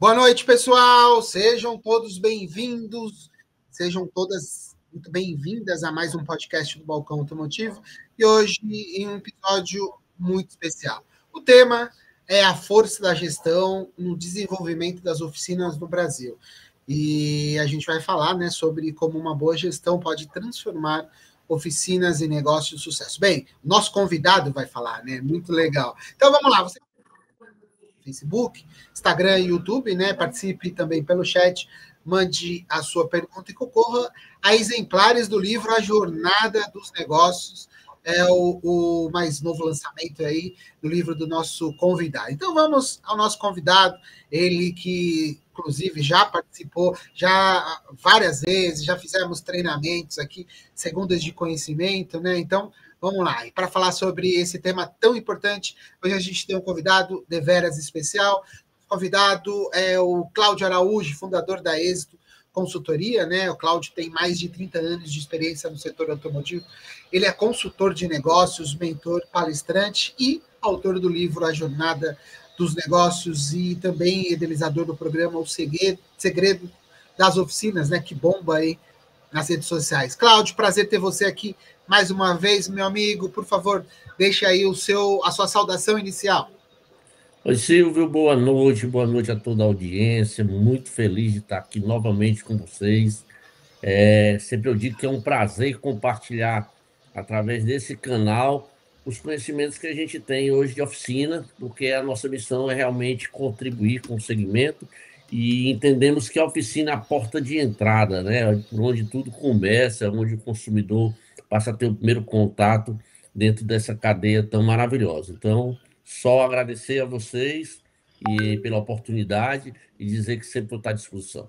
Boa noite, pessoal. Sejam todos bem-vindos, sejam todas muito bem-vindas a mais um podcast do Balcão Automotivo e hoje em um episódio muito especial. O tema é a força da gestão no desenvolvimento das oficinas no Brasil. E a gente vai falar, né, sobre como uma boa gestão pode transformar oficinas e negócios de sucesso. Bem, nosso convidado vai falar, né? Muito legal. Então vamos lá, você Facebook, Instagram e YouTube, né? Participe também pelo chat, mande a sua pergunta e concorra a exemplares do livro A Jornada dos Negócios, é o mais novo lançamento aí do livro do nosso convidado. Então vamos ao nosso convidado, ele que inclusive já participou já várias vezes, já fizemos treinamentos aqui, segundas de conhecimento, né? Então vamos lá, e para falar sobre esse tema tão importante, hoje a gente tem um convidado deveras especial. O convidado é o Cláudio Araújo, fundador da Êxito Consultoria, né? O Cláudio tem mais de 30 anos de experiência no setor automotivo. Ele é consultor de negócios, mentor, palestrante e autor do livro A Jornada dos Negócios e também idealizador do programa O Segredo das Oficinas, né? Que bomba aí nas redes sociais. Cláudio, prazer ter você aqui mais uma vez, meu amigo. Por favor, deixe aí a sua saudação inicial. Oi, Silvio, boa noite a toda a audiência. Muito feliz de estar aqui novamente com vocês. Sempre eu digo que é um prazer compartilhar através desse canal os conhecimentos que a gente tem hoje de oficina, porque a nossa missão é realmente contribuir com o segmento e entendemos que a oficina é a porta de entrada, né? Por onde tudo começa, onde o consumidor passa a ter o primeiro contato dentro dessa cadeia tão maravilhosa. Então, só agradecer a vocês e pela oportunidade e dizer que sempre vou estar à disposição.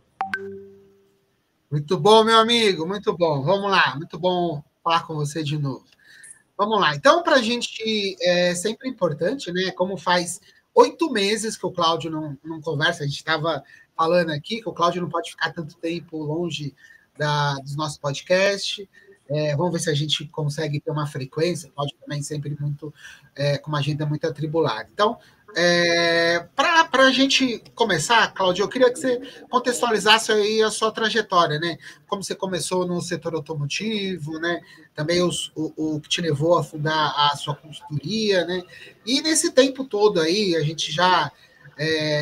Muito bom, meu amigo, muito bom. Vamos lá, muito bom falar com você de novo. Vamos lá. Então, para a gente é sempre importante, né? Como faz 8 meses que o Cláudio não conversa, a gente estava falando aqui que o Cláudio não pode ficar tanto tempo longe dos nossos podcasts. Vamos ver se a gente consegue ter uma frequência. O Cláudio também sempre muito com uma agenda muito atribulada. Então, para a gente começar, Cláudio, eu queria que você contextualizasse aí a sua trajetória, né? Como você começou no setor automotivo, né? Também o que te levou a fundar a sua consultoria, né? E nesse tempo todo aí, a gente já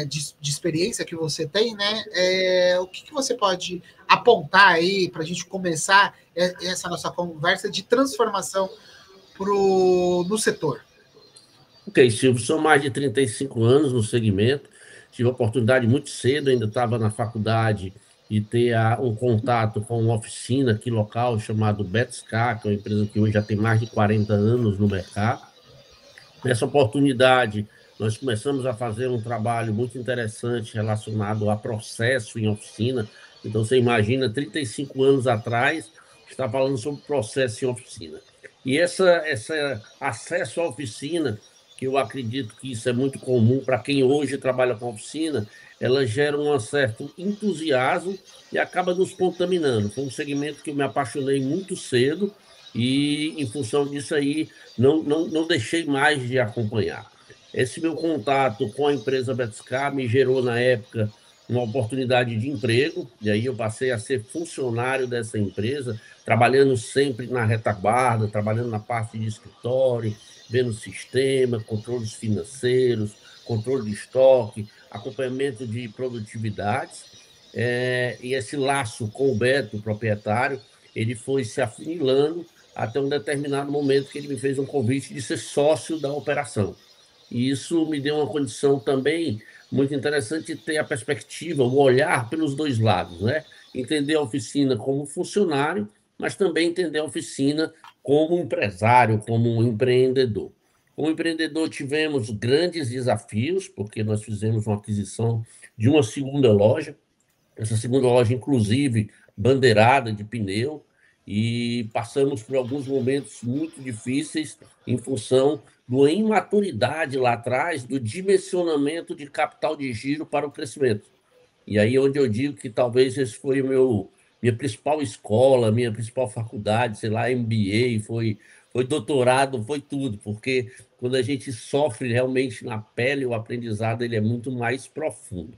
de experiência que você tem, né? O que você pode apontar aí para a gente começar essa nossa conversa de transformação no setor? Ok, Silvio, são mais de 35 anos no segmento. Tive a oportunidade muito cedo, ainda estava na faculdade, de ter um contato com uma oficina aqui local chamada Betscar, que é uma empresa que hoje já tem mais de 40 anos no mercado. Nessa oportunidade, nós começamos a fazer um trabalho muito interessante relacionado a processo em oficina. Então, você imagina, 35 anos atrás, está falando sobre processo em oficina. E esse acesso à oficina, que eu acredito que isso é muito comum para quem hoje trabalha com oficina, ela gera um certo entusiasmo e acaba nos contaminando. Foi um segmento que eu me apaixonei muito cedo e, em função disso aí, não deixei mais de acompanhar. Esse meu contato com a empresa Betscar me gerou, na época, uma oportunidade de emprego, e aí eu passei a ser funcionário dessa empresa, trabalhando sempre na retaguarda, trabalhando na parte de escritório, vendo sistema, controles financeiros, controle de estoque, acompanhamento de produtividades. E esse laço com o Beto, o proprietário, ele foi se afunilando até um determinado momento que ele me fez um convite de ser sócio da operação. E isso me deu uma condição também muito interessante de ter a perspectiva, o olhar pelos dois lados, né? Entender a oficina como funcionário, mas também entender a oficina como empresário, como um empreendedor. Como empreendedor, tivemos grandes desafios, porque nós fizemos uma aquisição de uma segunda loja, essa segunda loja, inclusive, bandeirada de pneu, e passamos por alguns momentos muito difíceis em função da imaturidade lá atrás, do dimensionamento de capital de giro para o crescimento. E aí onde eu digo que talvez esse foi minha principal escola, minha principal faculdade, sei lá, MBA, foi doutorado, foi tudo, porque quando a gente sofre realmente na pele, o aprendizado ele é muito mais profundo.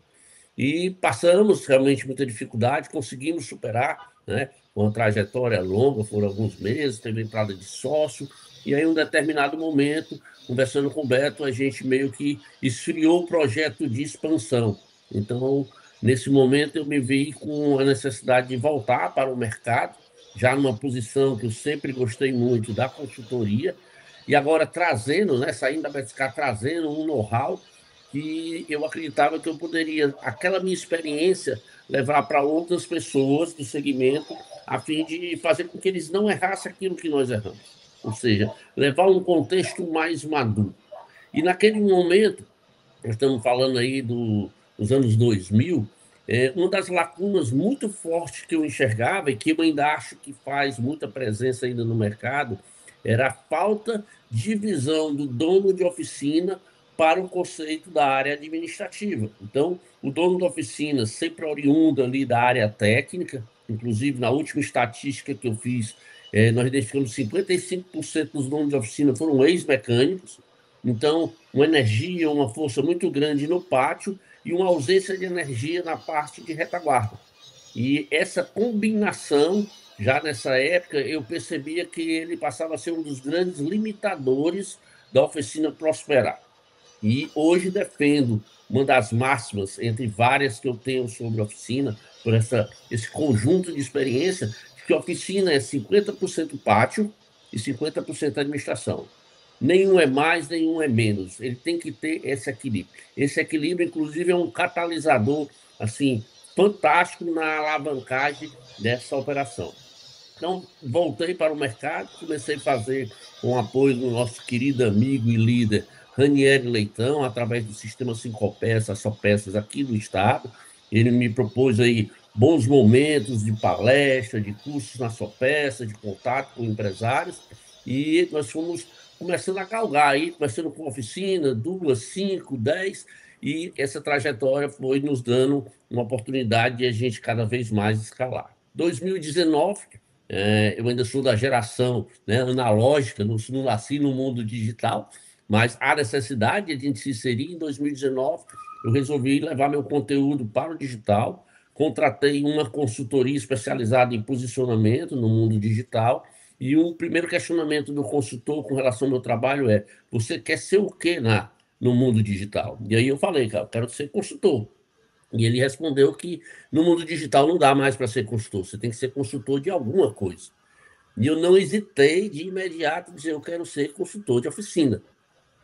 E passamos realmente muita dificuldade, conseguimos superar, né? Uma trajetória longa, foram alguns meses, teve entrada de sócio, e aí, em um determinado momento, conversando com o Beto, a gente meio que esfriou o projeto de expansão. Então, nesse momento, eu me vi com a necessidade de voltar para o mercado, já numa posição que eu sempre gostei muito da consultoria, e agora trazendo, né, saindo da BSK, trazendo um know-how que eu acreditava que eu poderia, aquela minha experiência, levar para outras pessoas do segmento, a fim de fazer com que eles não errassem aquilo que nós erramos. Ou seja, levar um contexto mais maduro. E naquele momento, nós estamos falando aí dos anos 2000, uma das lacunas muito fortes que eu enxergava e que eu ainda acho que faz muita presença ainda no mercado era a falta de visão do dono de oficina para o conceito da área administrativa. Então, o dono da oficina, sempre oriundo ali da área técnica, inclusive na última estatística que eu fiz, nós identificamos 55% dos donos de oficina foram ex-mecânicos, então, uma energia, uma força muito grande no pátio e uma ausência de energia na parte de retaguarda. E essa combinação, já nessa época, eu percebia que ele passava a ser um dos grandes limitadores da oficina prosperar. E hoje defendo uma das máximas, entre várias que eu tenho sobre a oficina, por esse conjunto de experiência, de que a oficina é 50% pátio e 50% administração. Nenhum é mais, nenhum é menos. Ele tem que ter esse equilíbrio. Esse equilíbrio, inclusive, é um catalisador assim fantástico na alavancagem dessa operação. Então, voltei para o mercado, comecei a fazer com apoio do nosso querido amigo e líder Ranieri Leitão, através do sistema Cinco Peças, Só Peças aqui do estado. Ele me propôs aí bons momentos de palestra, de cursos na Só Peça, de contato com empresários, e nós fomos começando a galgar aí, começando com oficina, 2, 5, 10, e essa trajetória foi nos dando uma oportunidade de a gente cada vez mais escalar. 2019, eu ainda sou da geração, né, analógica, não nasci no mundo digital, mas há necessidade de a gente se inserir. Em 2019, eu resolvi levar meu conteúdo para o digital, contratei uma consultoria especializada em posicionamento no mundo digital, e o primeiro questionamento do consultor com relação ao meu trabalho é: você quer ser o quê no mundo digital? E aí eu falei, cara, eu quero ser consultor. E ele respondeu que no mundo digital não dá mais para ser consultor, você tem que ser consultor de alguma coisa. E eu não hesitei de imediato dizer: eu quero ser consultor de oficina.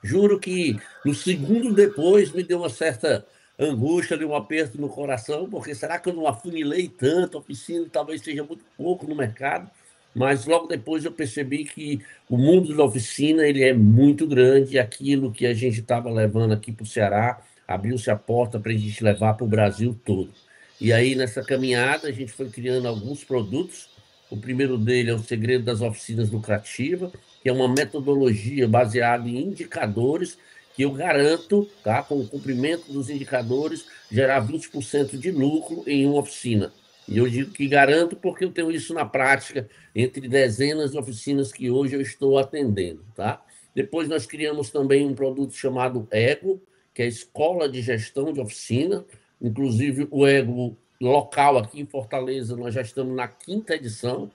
Juro que no segundo depois me deu uma certa angústia, um aperto no coração, porque será que eu não afunilei tanto? A oficina talvez seja muito pouco no mercado, mas logo depois eu percebi que o mundo da oficina ele é muito grande, e aquilo que a gente estava levando aqui para o Ceará abriu-se a porta para a gente levar para o Brasil todo. E aí, nessa caminhada, a gente foi criando alguns produtos. O primeiro dele é o Segredo das Oficinas Lucrativas, que é uma metodologia baseada em indicadores que eu garanto, tá, com o cumprimento dos indicadores, gerar 20% de lucro em uma oficina. E eu digo que garanto porque eu tenho isso na prática entre dezenas de oficinas que hoje eu estou atendendo, tá? Depois nós criamos também um produto chamado Ego, que é a Escola de Gestão de Oficina. Inclusive o Ego local aqui em Fortaleza, nós já estamos na quinta edição.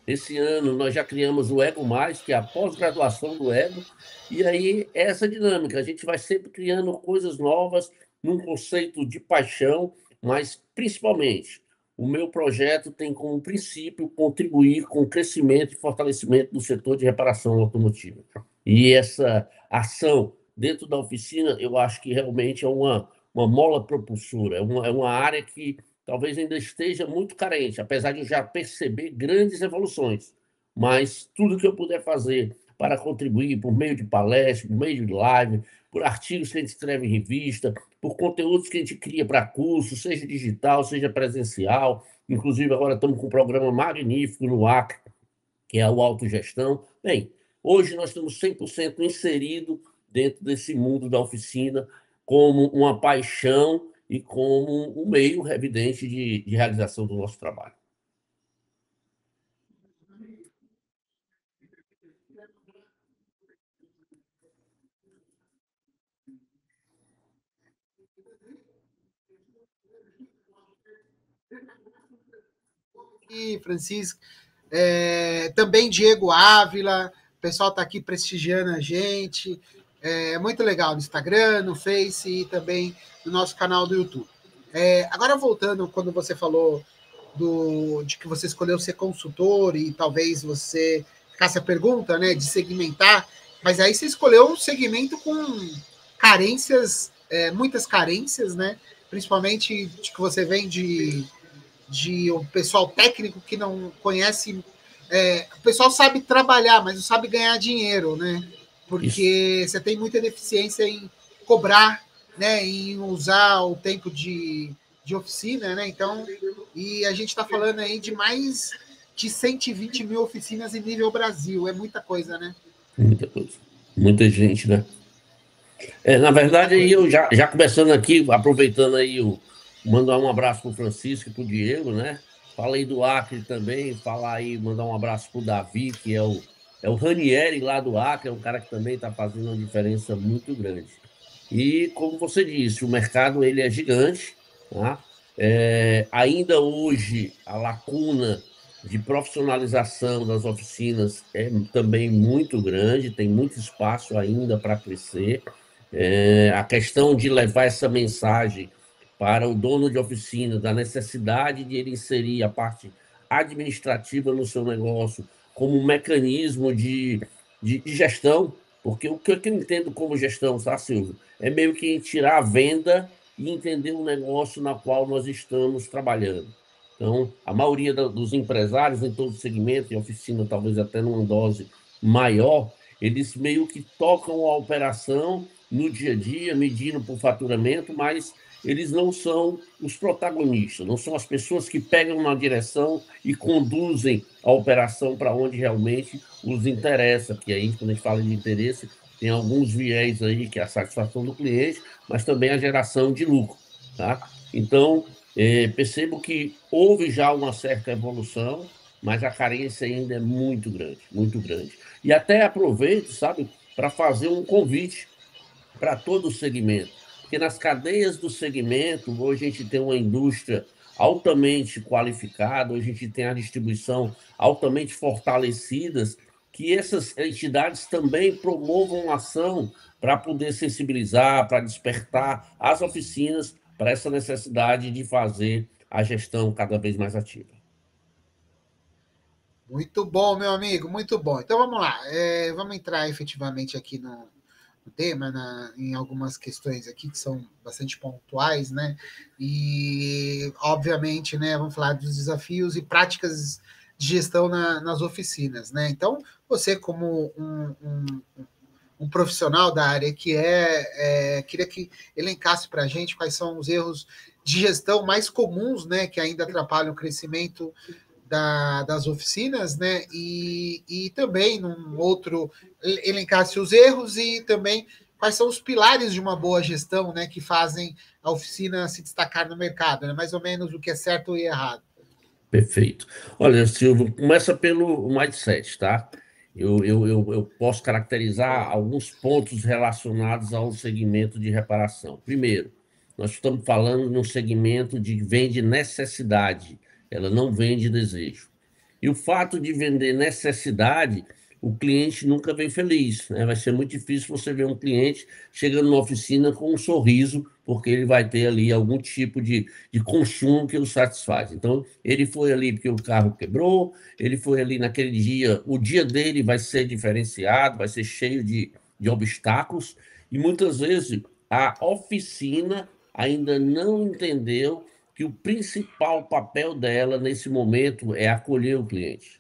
Esse ano nós já criamos o Ego Mais, que é a pós-graduação do Ego, e aí essa dinâmica, a gente vai sempre criando coisas novas num conceito de paixão, mas principalmente o meu projeto tem como princípio contribuir com o crescimento e fortalecimento do setor de reparação automotiva. E essa ação dentro da oficina, eu acho que realmente é uma mola propulsora, é uma área que talvez ainda esteja muito carente, apesar de eu já perceber grandes evoluções. Mas tudo que eu puder fazer para contribuir por meio de palestra, por meio de live, por artigos que a gente escreve em revista, por conteúdos que a gente cria para curso, seja digital, seja presencial. Inclusive, agora estamos com um programa magnífico no Acre, que é o Autogestão. Bem, hoje nós estamos 100% inseridos dentro desse mundo da oficina como uma paixão e como um meio evidente de realização do nosso trabalho. E Francisco, também Diego Ávila, o pessoal está aqui prestigiando a gente. É muito legal no Instagram, no Face e também no nosso canal do YouTube. Agora, voltando, quando você falou de que você escolheu ser consultor e talvez você ficasse a pergunta, né, de segmentar, mas aí você escolheu um segmento com carências, muitas carências, né? Principalmente de que você vem de o pessoal técnico que não conhece. O pessoal sabe trabalhar, mas não sabe ganhar dinheiro, né? Porque você tem muita deficiência em cobrar, né? Em usar o tempo de oficina, né? Então, e a gente está falando aí de mais de 120 mil oficinas em nível Brasil. É muita coisa, né? Muita coisa. Muita gente, né? Na verdade, aí eu já começando aqui, aproveitando aí, mandar um abraço para o Francisco e para o Diego, né? Falei do Acre também, falar aí, mandar um abraço para o Davi, que é o Ranieri lá do Acre, é um cara que também está fazendo uma diferença muito grande. E, como você disse, o mercado ele é gigante, tá? Ainda hoje, a lacuna de profissionalização das oficinas é também muito grande, tem muito espaço ainda para crescer. A questão de levar essa mensagem para o dono de oficina, da necessidade de ele inserir a parte administrativa no seu negócio como um mecanismo de gestão, porque o que eu entendo como gestão, tá, Silvio? É meio que tirar a venda e entender o negócio na qual nós estamos trabalhando. Então, a maioria dos empresários em todo segmento, em oficina talvez até numa dose maior, eles meio que tocam a operação no dia a dia, medindo por faturamento, mas eles não são os protagonistas, não são as pessoas que pegam na direção e conduzem a operação para onde realmente os interessa, que aí, quando a gente fala de interesse, tem alguns viés aí, que é a satisfação do cliente, mas também a geração de lucro. Tá? Então, percebo que houve já uma certa evolução, mas a carência ainda é muito grande, muito grande. E até aproveito, sabe, para fazer um convite para todo o segmento, porque nas cadeias do segmento, hoje a gente tem uma indústria altamente qualificada, hoje a gente tem a distribuição altamente fortalecidas, que essas entidades também promovam ação para poder sensibilizar, para despertar as oficinas para essa necessidade de fazer a gestão cada vez mais ativa. Muito bom, meu amigo, muito bom. Então vamos lá, vamos entrar efetivamente aqui no tema, em algumas questões aqui que são bastante pontuais, né? E, obviamente, né, vamos falar dos desafios e práticas de gestão nas oficinas, né? Então, você, como um profissional da área que queria que elencasse para a gente quais são os erros de gestão mais comuns, né, que ainda atrapalham o crescimento das oficinas, né? E também num outro elencasse os erros e também quais são os pilares de uma boa gestão, né? Que fazem a oficina se destacar no mercado, né? Mais ou menos o que é certo e errado. Perfeito. Olha, Silvio, começa pelo mindset, tá? Eu posso caracterizar alguns pontos relacionados ao segmento de reparação. Primeiro, nós estamos falando de um segmento de vende necessidade, ela não vende desejo. E o fato de vender necessidade, o cliente nunca vem feliz, né? Vai ser muito difícil você ver um cliente chegando na oficina com um sorriso, porque ele vai ter ali algum tipo de consumo que o satisfaz. Então, ele foi ali porque o carro quebrou, ele foi ali naquele dia, o dia dele vai ser diferenciado, vai ser cheio de obstáculos, e muitas vezes a oficina ainda não entendeu que o principal papel dela nesse momento é acolher o cliente.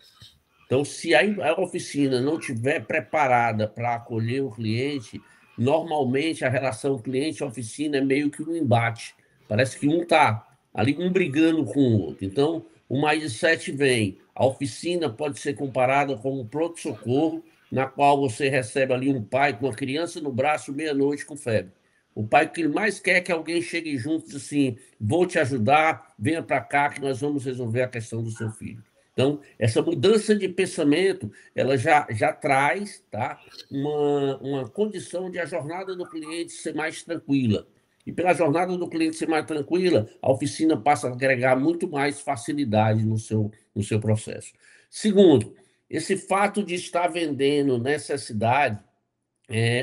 Então, se a oficina não estiver preparada para acolher o cliente, normalmente a relação cliente-oficina é meio que um embate. Parece que um está ali, um brigando com o outro. Então, o mindset vem. A oficina pode ser comparada com um pronto-socorro, na qual você recebe ali um pai com uma criança no braço, meia-noite com febre. O pai que mais quer é que alguém chegue junto e diz assim: vou te ajudar, venha para cá que nós vamos resolver a questão do seu filho. Então, essa mudança de pensamento, ela já traz, tá, uma condição de a jornada do cliente ser mais tranquila. E pela jornada do cliente ser mais tranquila, a oficina passa a agregar muito mais facilidade no seu processo. Segundo, esse fato de estar vendendo necessidade,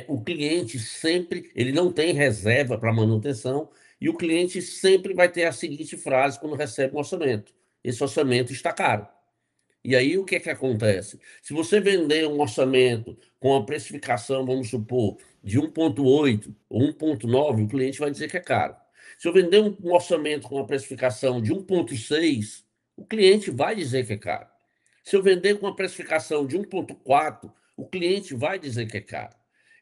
o cliente sempre, ele não tem reserva para manutenção, e o cliente sempre vai ter a seguinte frase quando recebe um orçamento: esse orçamento está caro. E aí o que é que acontece? Se você vender um orçamento com a precificação, vamos supor, de 1,8 ou 1,9, o cliente vai dizer que é caro. Se eu vender um orçamento com a precificação de 1,6, o cliente vai dizer que é caro. Se eu vender com a precificação de 1,4, o cliente vai dizer que é caro.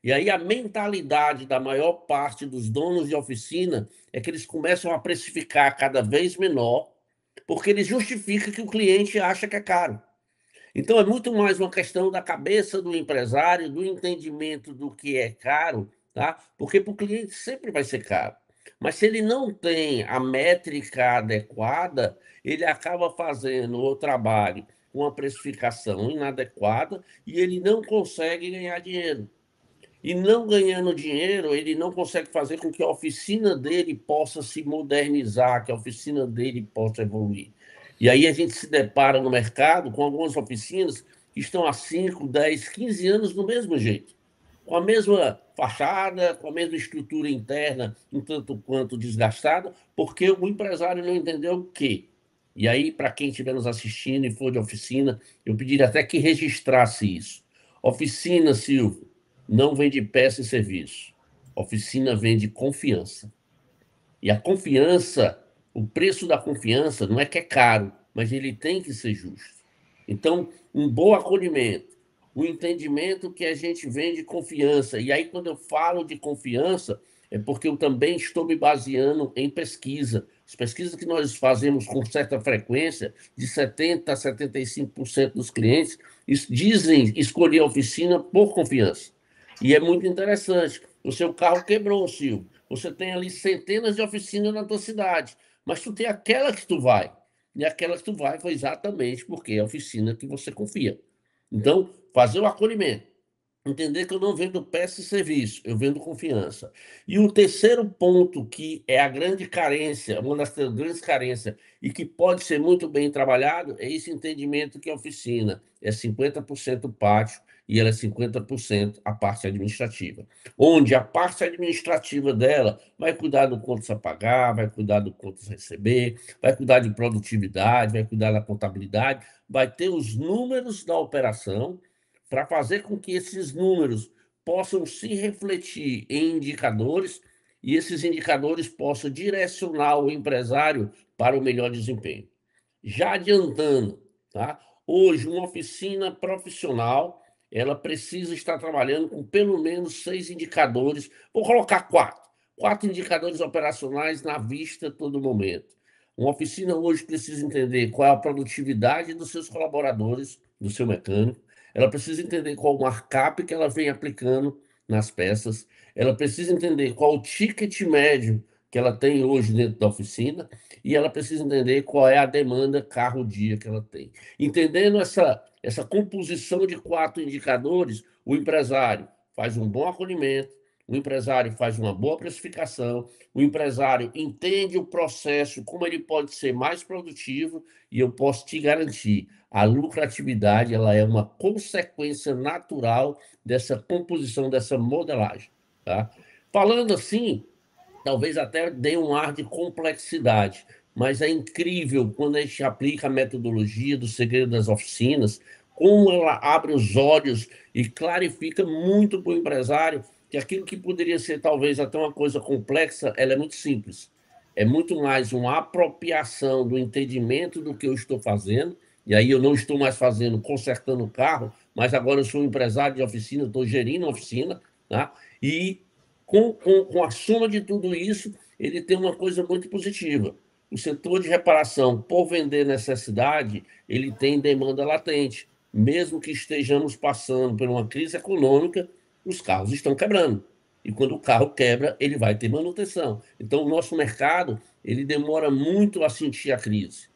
E aí a mentalidade da maior parte dos donos de oficina é que eles começam a precificar cada vez menor, porque eles justificam que o cliente acha que é caro. Então, é muito mais uma questão da cabeça do empresário, do entendimento do que é caro, tá? Porque para o cliente sempre vai ser caro. Mas se ele não tem a métrica adequada, ele acaba fazendo o trabalho com uma precificação inadequada e ele não consegue ganhar dinheiro. E não ganhando dinheiro, ele não consegue fazer com que a oficina dele possa se modernizar, que a oficina dele possa evoluir. E aí a gente se depara no mercado com algumas oficinas que estão há 5, 10, 15 anos do mesmo jeito, com a mesma fachada, com a mesma estrutura interna, um tanto quanto desgastada, porque o empresário não entendeu o quê. E aí, para quem estiver nos assistindo e for de oficina, eu pediria até que registrasse isso. Oficina, Silvio, não vende peça e serviço. Oficina vende confiança. E a confiança, o preço da confiança não é que é caro, mas ele tem que ser justo. Então, um bom acolhimento, o entendimento que a gente vende confiança. E aí, quando eu falo de confiança, é porque eu também estou me baseando em pesquisa. As pesquisas que nós fazemos com certa frequência, de 70% a 75% dos clientes, dizem escolher a oficina por confiança. E é muito interessante. O seu carro quebrou, Silvio. Você tem ali centenas de oficinas na tua cidade, mas tu tem aquela que tu vai. E aquela que tu vai foi exatamente porque é a oficina que você confia. Então, fazer o acolhimento. Entender que eu não vendo peça e serviço, eu vendo confiança. E o terceiro ponto, que é a grande carência, uma das grandes carências, e que pode ser muito bem trabalhado, é esse entendimento que a oficina é 50% pátio e ela é 50% a parte administrativa. Onde a parte administrativa dela vai cuidar do contas a pagar, vai cuidar do contas a receber, vai cuidar de produtividade, vai cuidar da contabilidade, vai ter os números da operação para fazer com que esses números possam se refletir em indicadores e esses indicadores possam direcionar o empresário para o melhor desempenho. Já adiantando, tá? Hoje, uma oficina profissional, ela precisa estar trabalhando com pelo menos 6 indicadores, vou colocar 4 indicadores operacionais na vista a todo momento. Uma oficina hoje precisa entender qual é a produtividade dos seus colaboradores, do seu mecânico, ela precisa entender qual o markup que ela vem aplicando nas peças, ela precisa entender qual o ticket médio que ela tem hoje dentro da oficina, e ela precisa entender qual é a demanda carro-dia que ela tem. Entendendo essa composição de 4 indicadores, o empresário faz um bom acolhimento, o empresário faz uma boa precificação, o empresário entende o processo, como ele pode ser mais produtivo, e eu posso te garantir, a lucratividade ela é uma consequência natural dessa composição, dessa modelagem. Tá? Falando assim, talvez até dê um ar de complexidade, mas é incrível quando a gente aplica a metodologia do segredo das oficinas, como ela abre os olhos e clarifica muito para o empresário que aquilo que poderia ser talvez até uma coisa complexa, ela é muito simples. É muito mais uma apropriação do entendimento do que eu estou fazendo, e aí eu não estou mais fazendo, consertando o carro, mas agora eu sou um empresário de oficina, estou gerindo a oficina, tá? E com a soma de tudo isso, ele tem uma coisa muito positiva. O setor de reparação, por vender necessidade, ele tem demanda latente. Mesmo que estejamos passando por uma crise econômica, os carros estão quebrando. E quando o carro quebra, ele vai ter manutenção. Então, o nosso mercado, ele demora muito a sentir a crise.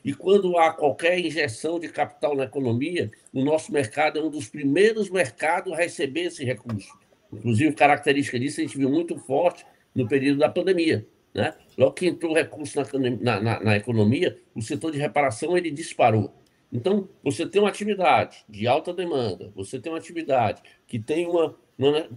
E quando há qualquer injeção de capital na economia, o nosso mercado é um dos primeiros mercados a receber esse recurso. Inclusive, característica disso a gente viu muito forte no período da pandemia, né? Logo que entrou recurso na economia, o setor de reparação ele disparou. Então, você tem uma atividade de alta demanda, você tem uma atividade que tem uma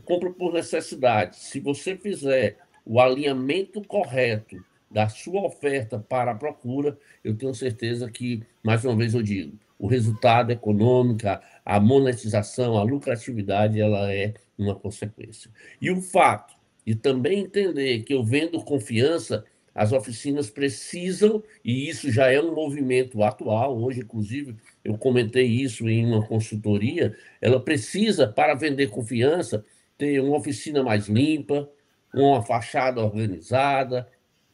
compra por necessidade. Se você fizer o alinhamento correto da sua oferta para a procura, eu tenho certeza que, mais uma vez eu digo, o resultado econômico, a monetização, a lucratividade, ela é uma consequência. E o fato de também entender que eu vendo confiança, as oficinas precisam, e isso já é um movimento atual, hoje, inclusive, eu comentei isso em uma consultoria, ela precisa, para vender confiança, ter uma oficina mais limpa, uma fachada organizada,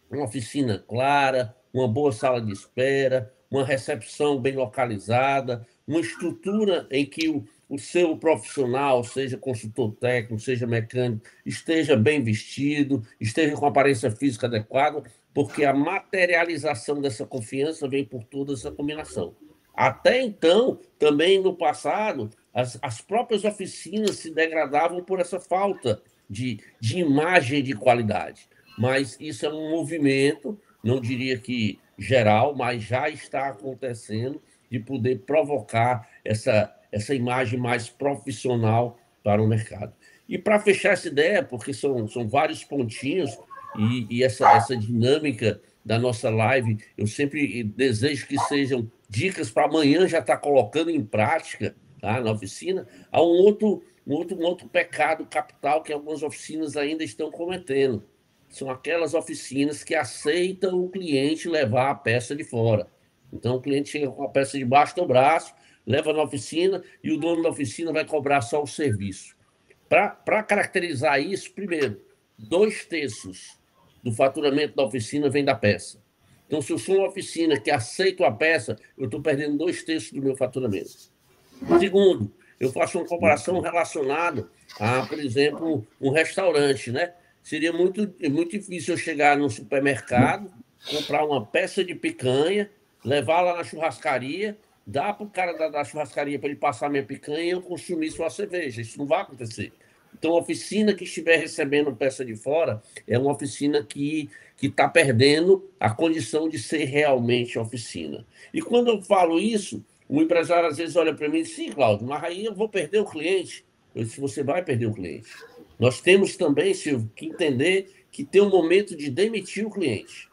uma oficina clara, uma boa sala de espera, uma recepção bem localizada, uma estrutura em que o seu profissional, seja consultor técnico, seja mecânico, esteja bem vestido, esteja com a aparência física adequada, porque a materialização dessa confiança vem por toda essa combinação. Até então, também no passado, as próprias oficinas se degradavam por essa falta de imagem de qualidade. Mas isso é um movimento, não diria que geral, mas já está acontecendo de poder provocar essa imagem mais profissional para o mercado. E para fechar essa ideia, porque são vários pontinhos, e essa dinâmica da nossa live, eu sempre desejo que sejam dicas para amanhã já estar colocando em prática, tá, na oficina. Há um outro pecado capital que algumas oficinas ainda estão cometendo. São aquelas oficinas que aceitam o cliente levar a peça de fora. Então, o cliente chega com a peça debaixo do braço, leva na oficina e o dono da oficina vai cobrar só o serviço. Para caracterizar isso, primeiro, 2/3 do faturamento da oficina vem da peça. Então, se eu sou uma oficina que aceita a peça, eu estou perdendo 2/3 do meu faturamento. Segundo, eu faço uma comparação relacionada a, por exemplo, um restaurante, né? Seria muito difícil eu chegar no supermercado, comprar uma peça de picanha, levar lá na churrascaria, dar para o cara da churrascaria para ele passar minha picanha e eu consumir sua cerveja. Isso não vai acontecer. Então, a oficina que estiver recebendo peça de fora é uma oficina que está perdendo a condição de ser realmente oficina. E quando eu falo isso, o empresário às vezes olha para mim e diz, sim, Cláudio, mas aí eu vou perder o cliente. Eu disse, você vai perder o cliente. Nós temos também, Silvio, que entender que tem um momento de demitir o cliente.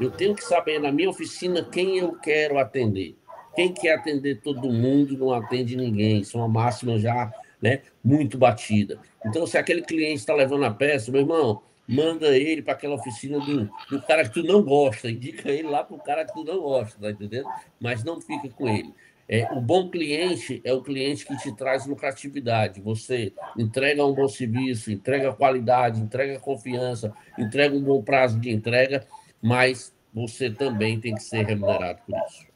Eu tenho que saber na minha oficina quem eu quero atender. Quem quer atender todo mundo não atende ninguém. Isso é uma máxima já, né, muito batida. Então, se aquele cliente está levando a peça, meu irmão, manda ele para aquela oficina do cara que tu não gosta, indica ele lá para o cara que tu não gosta, tá entendendo? Mas não fica com ele. O bom cliente é o cliente que te traz lucratividade. Você entrega um bom serviço, entrega qualidade, entrega confiança, entrega um bom prazo de entrega, mas você também tem que ser remunerado por isso.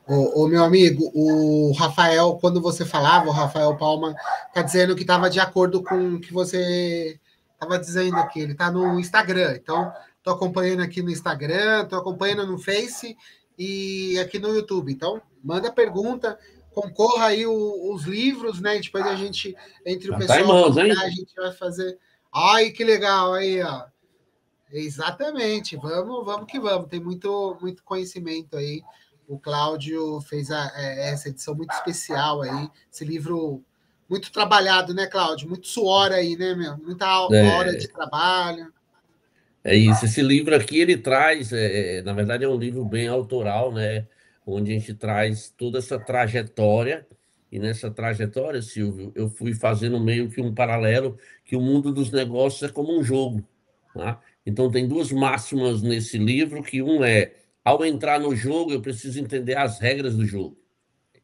Ô, meu amigo, o Rafael, quando você falava, o Rafael Palma está dizendo que estava de acordo com o que você estava dizendo aqui. Ele está no Instagram, então estou acompanhando aqui no Instagram, estou acompanhando no Face e aqui no YouTube. Então, manda pergunta, concorra aí os livros, né? E depois a gente, entre o Já tá em pessoal mãos, hein? a gente vai fazer. Ai, que legal aí, ó. Exatamente, vamos que vamos. Tem muito conhecimento aí. O Cláudio fez essa edição muito especial aí. Esse livro muito trabalhado, né, Cláudio? Muito suor aí, né, meu? Muita hora de É, trabalho. é isso. Esse livro aqui, ele traz, na verdade, é um livro bem autoral, né? Onde a gente traz toda essa trajetória. E nessa trajetória, Silvio, eu fui fazendo meio que um paralelo que o mundo dos negócios é como um jogo, tá? Então, tem duas máximas nesse livro, que um é, ao entrar no jogo, eu preciso entender as regras do jogo.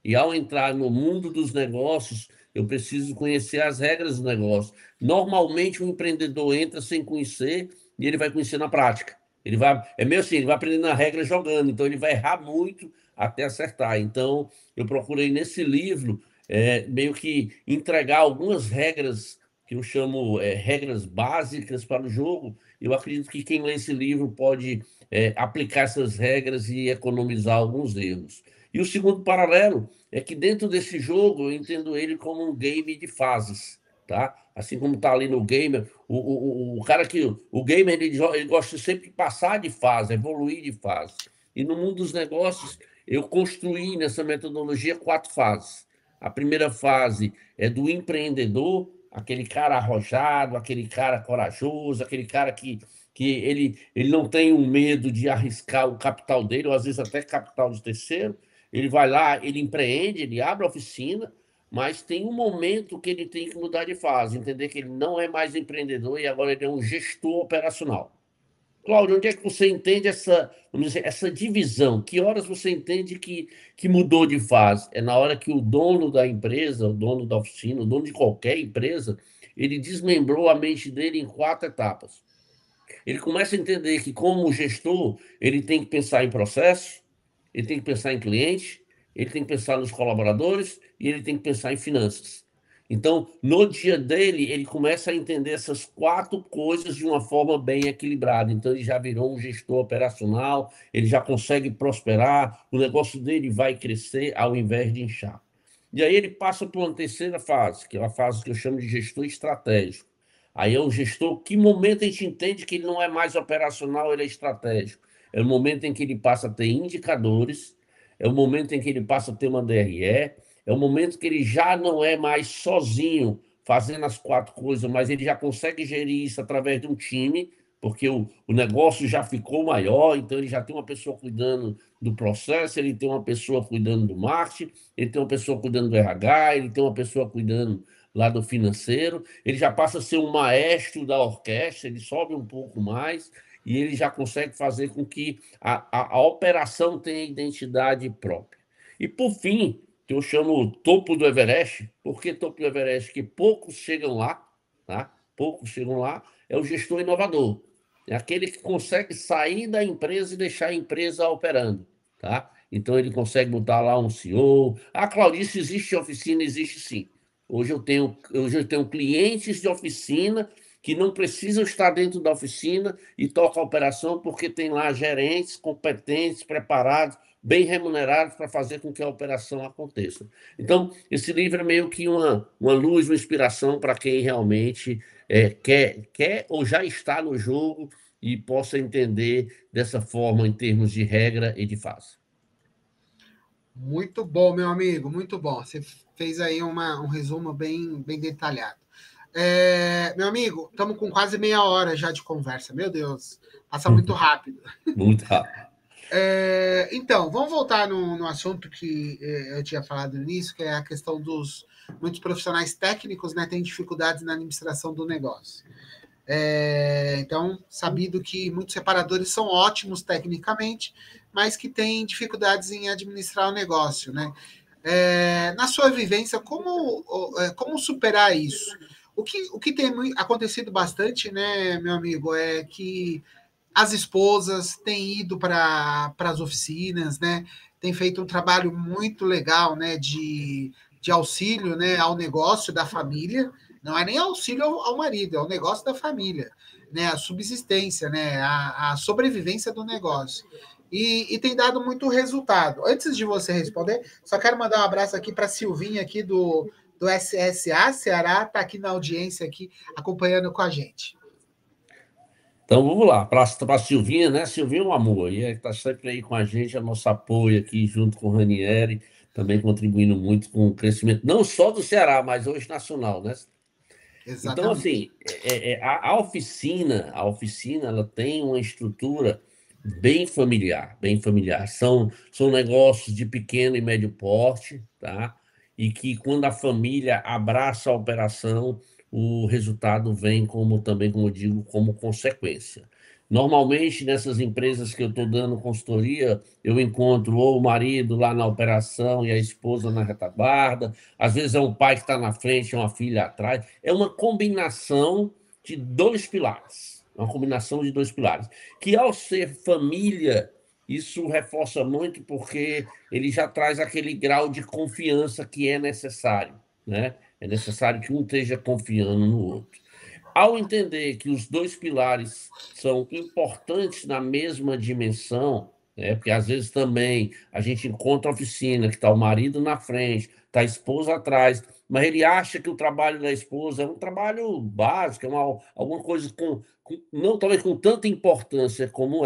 E ao entrar no mundo dos negócios, eu preciso conhecer as regras do negócio. Normalmente, o empreendedor entra sem conhecer e ele vai conhecer na prática. É meio assim, ele vai aprendendo a regra jogando, então ele vai errar muito até acertar. Então, eu procurei nesse livro meio que entregar algumas regras que eu chamo regras básicas para o jogo. Eu acredito que quem lê esse livro pode aplicar essas regras e economizar alguns erros. E o segundo paralelo é que dentro desse jogo eu entendo ele como um game de fases. tá? Assim como está ali no gamer, o cara que o gamer ele gosta sempre de passar de fase, evoluir de fase. E no mundo dos negócios, eu construí nessa metodologia 4 fases. A primeira fase é do empreendedor, aquele cara arrojado, aquele cara corajoso, aquele cara que ele não tem um medo de arriscar o capital dele, ou às vezes até capital de terceiro. Ele vai lá, ele empreende, ele abre a oficina, mas tem um momento que ele tem que mudar de fase, entender que ele não é mais empreendedor e agora ele é um gestor operacional. Cláudio, onde é que você entende essa, vamos dizer, essa divisão? Que horas você entende que mudou de fase? É na hora que o dono da empresa, o dono da oficina, o dono de qualquer empresa, ele desmembrou a mente dele em 4 etapas. Ele começa a entender que, como gestor, ele tem que pensar em processo, ele tem que pensar em cliente, ele tem que pensar nos colaboradores e ele tem que pensar em finanças. Então, no dia dele, ele começa a entender essas 4 coisas de uma forma bem equilibrada. Então, ele já virou um gestor operacional, ele já consegue prosperar, o negócio dele vai crescer ao invés de inchar. E aí ele passa para uma terceira fase, que é a fase que eu chamo de gestor estratégico. Aí é um gestor, que momento a gente entende que ele não é mais operacional, ele é estratégico? É o momento em que ele passa a ter indicadores, é o momento em que ele passa a ter uma DRE, é o momento que ele já não é mais sozinho fazendo as 4 coisas, mas ele já consegue gerir isso através de um time, porque o negócio já ficou maior, então ele já tem uma pessoa cuidando do processo, ele tem uma pessoa cuidando do marketing, ele tem uma pessoa cuidando do RH, ele tem uma pessoa cuidando lá do financeiro, ele já passa a ser um maestro da orquestra, ele sobe um pouco mais e ele já consegue fazer com que a operação tenha identidade própria. E, por fim, que eu chamo topo do Everest, por que topo do Everest? Que poucos chegam lá, tá? Poucos chegam lá, é o gestor inovador. É aquele que consegue sair da empresa e deixar a empresa operando, tá? Então ele consegue botar lá um CEO. Ah, Claudice, existe oficina? Existe sim. Hoje eu tenho clientes de oficina que não precisam estar dentro da oficina e toca a operação porque tem lá gerentes competentes, preparados, bem remunerados para fazer com que a operação aconteça. Então, esse livro é meio que uma luz, uma inspiração para quem realmente quer ou já está no jogo e possa entender dessa forma em termos de regra e de fase. Muito bom, meu amigo, muito bom. Você fez aí um resumo bem detalhado. Meu amigo, estamos com quase meia hora já de conversa. Meu Deus, passa muito rápido. Muito rápido. Então, vamos voltar no assunto que eu tinha falado no início, que é a questão dos muitos profissionais técnicos, né, têm dificuldades na administração do negócio. Então, sabido que muitos separadores são ótimos tecnicamente, mas que têm dificuldades em administrar o negócio, né? Na sua vivência, como superar isso? O que tem acontecido bastante, né, meu amigo, é que as esposas têm ido para as oficinas, né? Têm feito um trabalho muito legal, né, de auxílio, né, ao negócio da família. Não é nem auxílio ao marido, é o negócio da família, né? A subsistência, né? A sobrevivência do negócio. E tem dado muito resultado. Antes de você responder, só quero mandar um abraço aqui para a Silvinha aqui do SSA Ceará, está aqui na audiência aqui acompanhando com a gente. Então vamos lá, para a Silvinha, né? Silvinha é um amor, e está sempre aí com a gente, a nosso apoio aqui, junto com o Ranieri, também contribuindo muito com o crescimento, não só do Ceará, mas hoje nacional, né? Então, Exatamente. assim, a oficina, ela tem uma estrutura bem familiar, bem familiar. São negócios de pequeno e médio porte, tá? E que quando a família abraça a operação, o resultado vem como também, como eu digo, como consequência. Normalmente, nessas empresas que eu estou dando consultoria, eu encontro ou o marido lá na operação e a esposa na retaguarda, às vezes é um pai que está na frente, é uma filha atrás. É uma combinação de 2 pilares. Uma combinação de 2 pilares. Que, ao ser família, isso reforça muito porque ele já traz aquele grau de confiança que é necessário, né? É necessário que um esteja confiando no outro. Ao entender que os 2 pilares são importantes na mesma dimensão, né? Porque às vezes também a gente encontra a oficina que está o marido na frente, está a esposa atrás, mas ele acha que o trabalho da esposa é um trabalho básico, alguma coisa não talvez com tanta importância como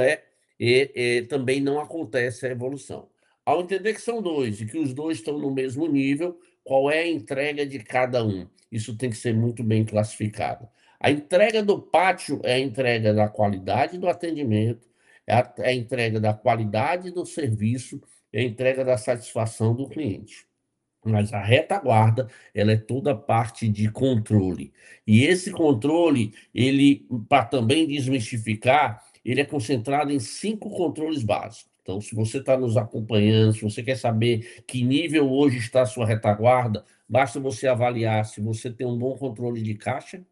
e também não acontece a evolução. Ao entender que são dois e que os dois estão no mesmo nível, qual é a entrega de cada um? Isso tem que ser muito bem classificado. A entrega do pátio é a entrega da qualidade do atendimento, é a entrega da qualidade do serviço, é a entrega da satisfação do cliente. Mas a retaguarda, ela é toda parte de controle. E esse controle, ele, para também desmistificar, ele é concentrado em 5 controles básicos. Então, se você está nos acompanhando, se você quer saber que nível hoje está a sua retaguarda, basta você avaliar se você tem um bom controle de caixa,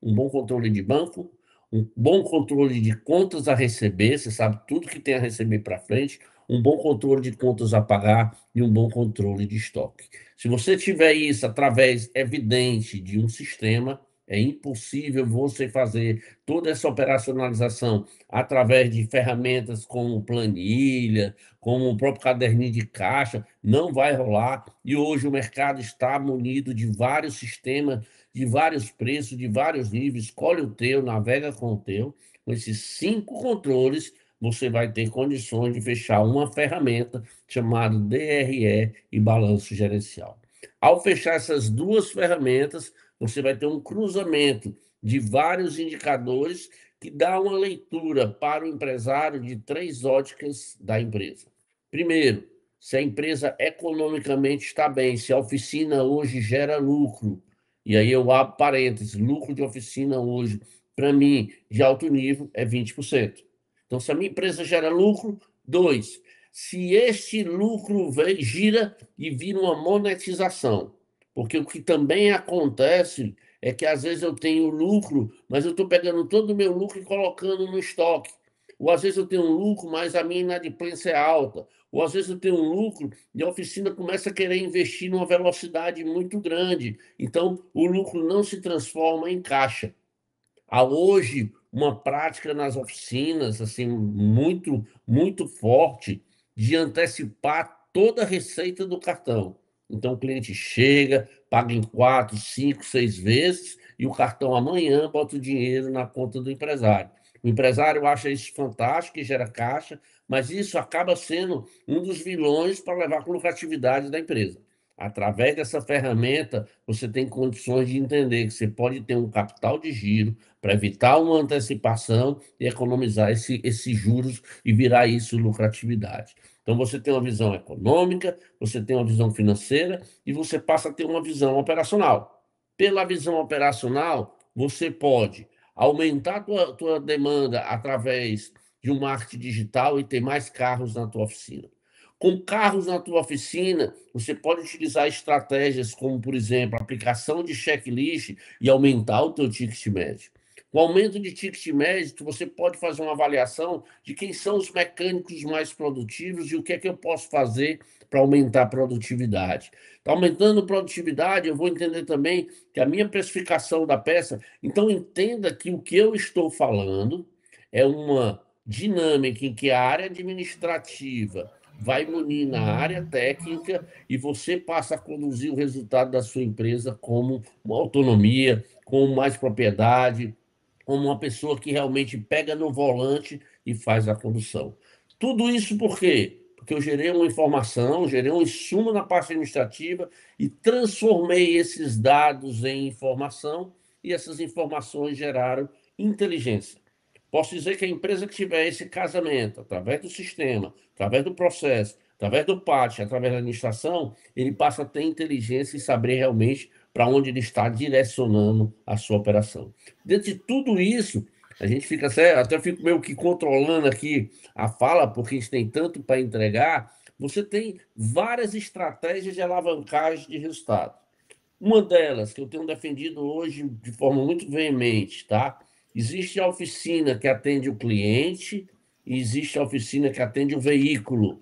um bom controle de banco, um bom controle de contas a receber, você sabe tudo que tem a receber para frente, um bom controle de contas a pagar e um bom controle de estoque. Se você tiver isso através evidente de um sistema, é impossível você fazer toda essa operacionalização através de ferramentas como planilha, como o próprio caderninho de caixa, não vai rolar. E hoje o mercado está munido de vários sistemas de vários preços, de vários níveis, escolhe o teu, navega com o teu. Com esses 5 controles, você vai ter condições de fechar uma ferramenta chamada DRE e balanço gerencial. Ao fechar essas 2 ferramentas, você vai ter um cruzamento de vários indicadores que dá uma leitura para o empresário de 3 óticas da empresa. Primeiro, se a empresa economicamente está bem, se a oficina hoje gera lucro, e aí eu abro parênteses, lucro de oficina hoje, para mim, de alto nível, é 20%. Então, se a minha empresa gera lucro, 2. Se este lucro gira e vira uma monetização, porque o que também acontece é que às vezes eu tenho lucro, mas eu estou pegando todo o meu lucro e colocando no estoque. Ou às vezes eu tenho um lucro, mas a minha inadimplência é alta. Ou às vezes eu tenho um lucro e a oficina começa a querer investir numa velocidade muito grande. Então, o lucro não se transforma em caixa. Há hoje uma prática nas oficinas assim muito forte de antecipar toda a receita do cartão. Então o cliente chega, paga em 4, 5, 6 vezes e o cartão amanhã bota o dinheiro na conta do empresário. O empresário acha isso fantástico e gera caixa, mas isso acaba sendo um dos vilões para levar a lucratividade da empresa. Através dessa ferramenta, você tem condições de entender que você pode ter um capital de giro para evitar uma antecipação e economizar esses juros e virar isso lucratividade. Então, você tem uma visão econômica, você tem uma visão financeira e você passa a ter uma visão operacional. Pela visão operacional, você pode aumentar a tua demanda através de um marketing digital e ter mais carros na tua oficina. Com carros na tua oficina, você pode utilizar estratégias como, por exemplo, aplicação de checklist e aumentar o teu ticket médio. Com o aumento de ticket médio, você pode fazer uma avaliação de quem são os mecânicos mais produtivos e o que é que eu posso fazer para aumentar a produtividade. Tá aumentando a produtividade, eu vou entender também que a minha precificação da peça. Então, entenda que o que eu estou falando é uma dinâmica em que a área administrativa vai munir na área técnica e você passa a conduzir o resultado da sua empresa como uma autonomia, com mais propriedade, como uma pessoa que realmente pega no volante e faz a condução. Tudo isso por quê? Porque eu gerei uma informação, gerei um insumo na parte administrativa e transformei esses dados em informação e essas informações geraram inteligência. Posso dizer que a empresa que tiver esse casamento, através do sistema, através do processo, através do pátio, através da administração, ele passa a ter inteligência e saber realmente para onde ele está direcionando a sua operação. Dentro de tudo isso, a gente fica até fico meio que controlando aqui a fala, porque a gente tem tanto para entregar. Você tem várias estratégias de alavancagem de resultado. Uma delas, que eu tenho defendido hoje de forma muito veemente, tá? Existe a oficina que atende o cliente e existe a oficina que atende o veículo.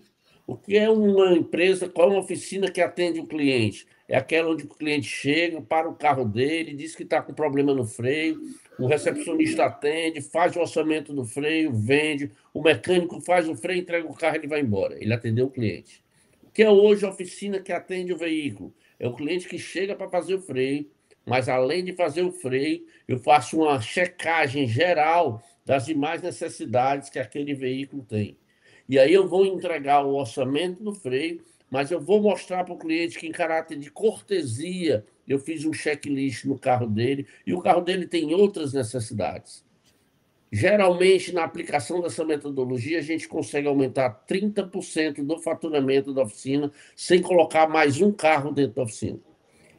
O que é uma empresa? Qual é uma oficina que atende o cliente? É aquela onde o cliente chega, para o carro dele, diz que está com problema no freio, o recepcionista atende, faz o orçamento do freio, vende, o mecânico faz o freio, entrega o carro e ele vai embora. Ele atendeu o cliente. O que é hoje a oficina que atende o veículo? É o cliente que chega para fazer o freio, mas além de fazer o freio, eu faço uma checagem geral das demais necessidades que aquele veículo tem. E aí eu vou entregar o orçamento do freio, mas eu vou mostrar para o cliente que, em caráter de cortesia, eu fiz um checklist no carro dele e o carro dele tem outras necessidades. Geralmente, na aplicação dessa metodologia, a gente consegue aumentar 30% do faturamento da oficina sem colocar mais um carro dentro da oficina.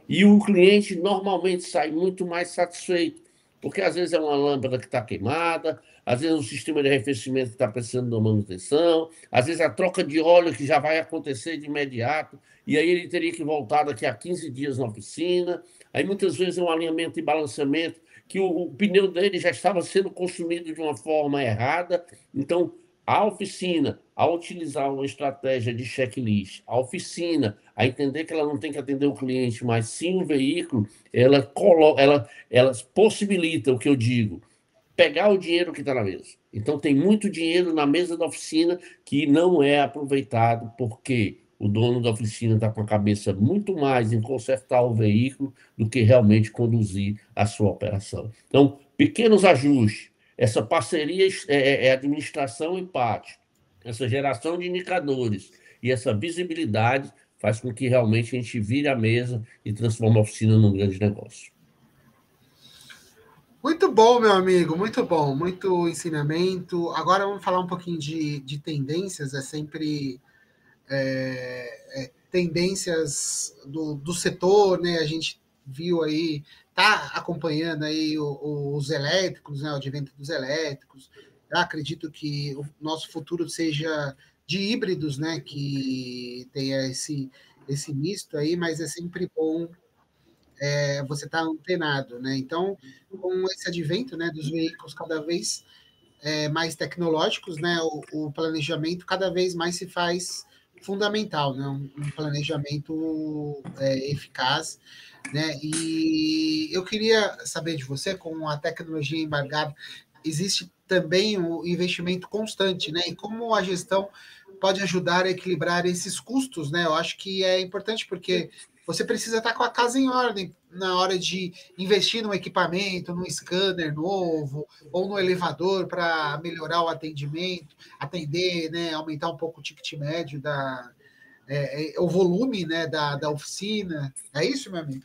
E o cliente normalmente sai muito mais satisfeito, porque às vezes é uma lâmpada que está queimada, às vezes é um sistema de arrefecimento que está precisando de uma manutenção, às vezes a troca de óleo que já vai acontecer de imediato, e aí ele teria que voltar daqui a 15 dias na oficina. Aí muitas vezes é um alinhamento e balanceamento que o pneu dele já estava sendo consumido de uma forma errada. Então, a oficina, ao utilizar uma estratégia de checklist, a oficina, a entender que ela não tem que atender o cliente, mas sim o veículo, ela possibilita o que eu digo, pegar o dinheiro que está na mesa. Então, tem muito dinheiro na mesa da oficina que não é aproveitado, porque o dono da oficina está com a cabeça muito mais em consertar o veículo do que realmente conduzir a sua operação. Então, pequenos ajustes, essa parceria é administração e pátio, essa geração de indicadores e essa visibilidade faz com que realmente a gente vire a mesa e transforme a oficina num grande negócio. Muito bom, meu amigo, muito bom, muito ensinamento. Agora vamos falar um pouquinho de tendências, é sempre tendências do setor, né? A gente viu aí, tá acompanhando aí os elétricos, né? O advento dos elétricos. Eu acredito que o nosso futuro seja de híbridos, né? Que tenha esse misto aí, mas é sempre bom você estar antenado, né? Então, com esse advento, né, dos veículos cada vez mais tecnológicos, né, o planejamento cada vez mais se faz fundamental, né, um planejamento eficaz, né? E eu queria saber de você, com a tecnologia embargada, existe também o investimento constante, né? E como a gestão pode ajudar a equilibrar esses custos, né? Eu acho que é importante porque você precisa estar com a casa em ordem na hora de investir no equipamento, no scanner novo ou no elevador para melhorar o atendimento, atender, né? Aumentar um pouco o ticket médio o volume, né? Da oficina. É isso, meu amigo?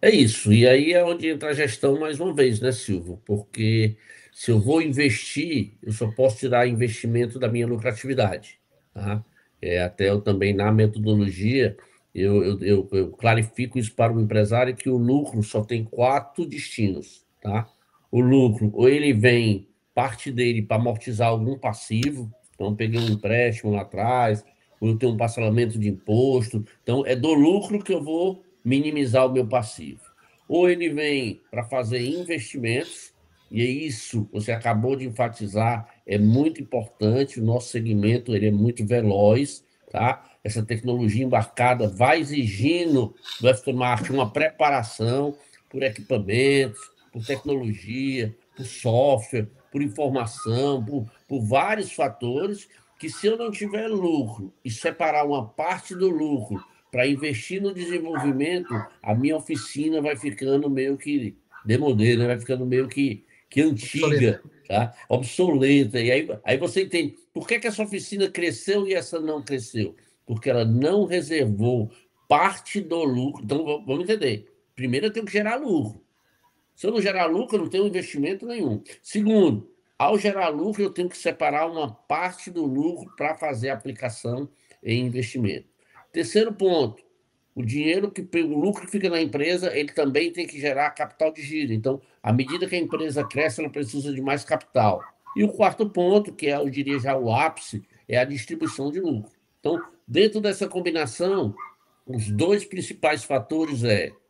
É isso. E aí é onde entra a gestão mais uma vez, né, Silvio? Porque se eu vou investir, eu só posso tirar investimento da minha lucratividade, tá? Até eu também, na metodologia, eu clarifico isso para o empresário que o lucro só tem quatro destinos, tá? O lucro, ou ele vem parte dele para amortizar algum passivo, então eu peguei um empréstimo lá atrás, ou eu tenho um parcelamento de imposto, então é do lucro que eu vou minimizar o meu passivo. Ou ele vem para fazer investimentos, e é isso, você acabou de enfatizar, é muito importante, o nosso segmento ele é muito veloz, tá? Essa tecnologia embarcada vai exigindo do aftermarket uma preparação por equipamentos, por tecnologia, por software, por informação, por vários fatores, que se eu não tiver lucro e separar uma parte do lucro para investir no desenvolvimento, a minha oficina vai ficando meio que demodê, né? Vai ficando meio que Obsoleta. antiga, tá? Obsoleta. E aí você entende por que essa oficina cresceu e essa não cresceu? Porque ela não reservou parte do lucro. Então, vamos entender. Primeiro, eu tenho que gerar lucro. Se eu não gerar lucro, eu não tenho investimento nenhum. Segundo, ao gerar lucro, eu tenho que separar uma parte do lucro para fazer aplicação em investimento. Terceiro ponto, o dinheiro o lucro que fica na empresa, ele também tem que gerar capital de giro. Então, à medida que a empresa cresce, ela precisa de mais capital. E o quarto ponto, que é, eu diria já o ápice, é a distribuição de lucro. Então, dentro dessa combinação, os dois principais fatores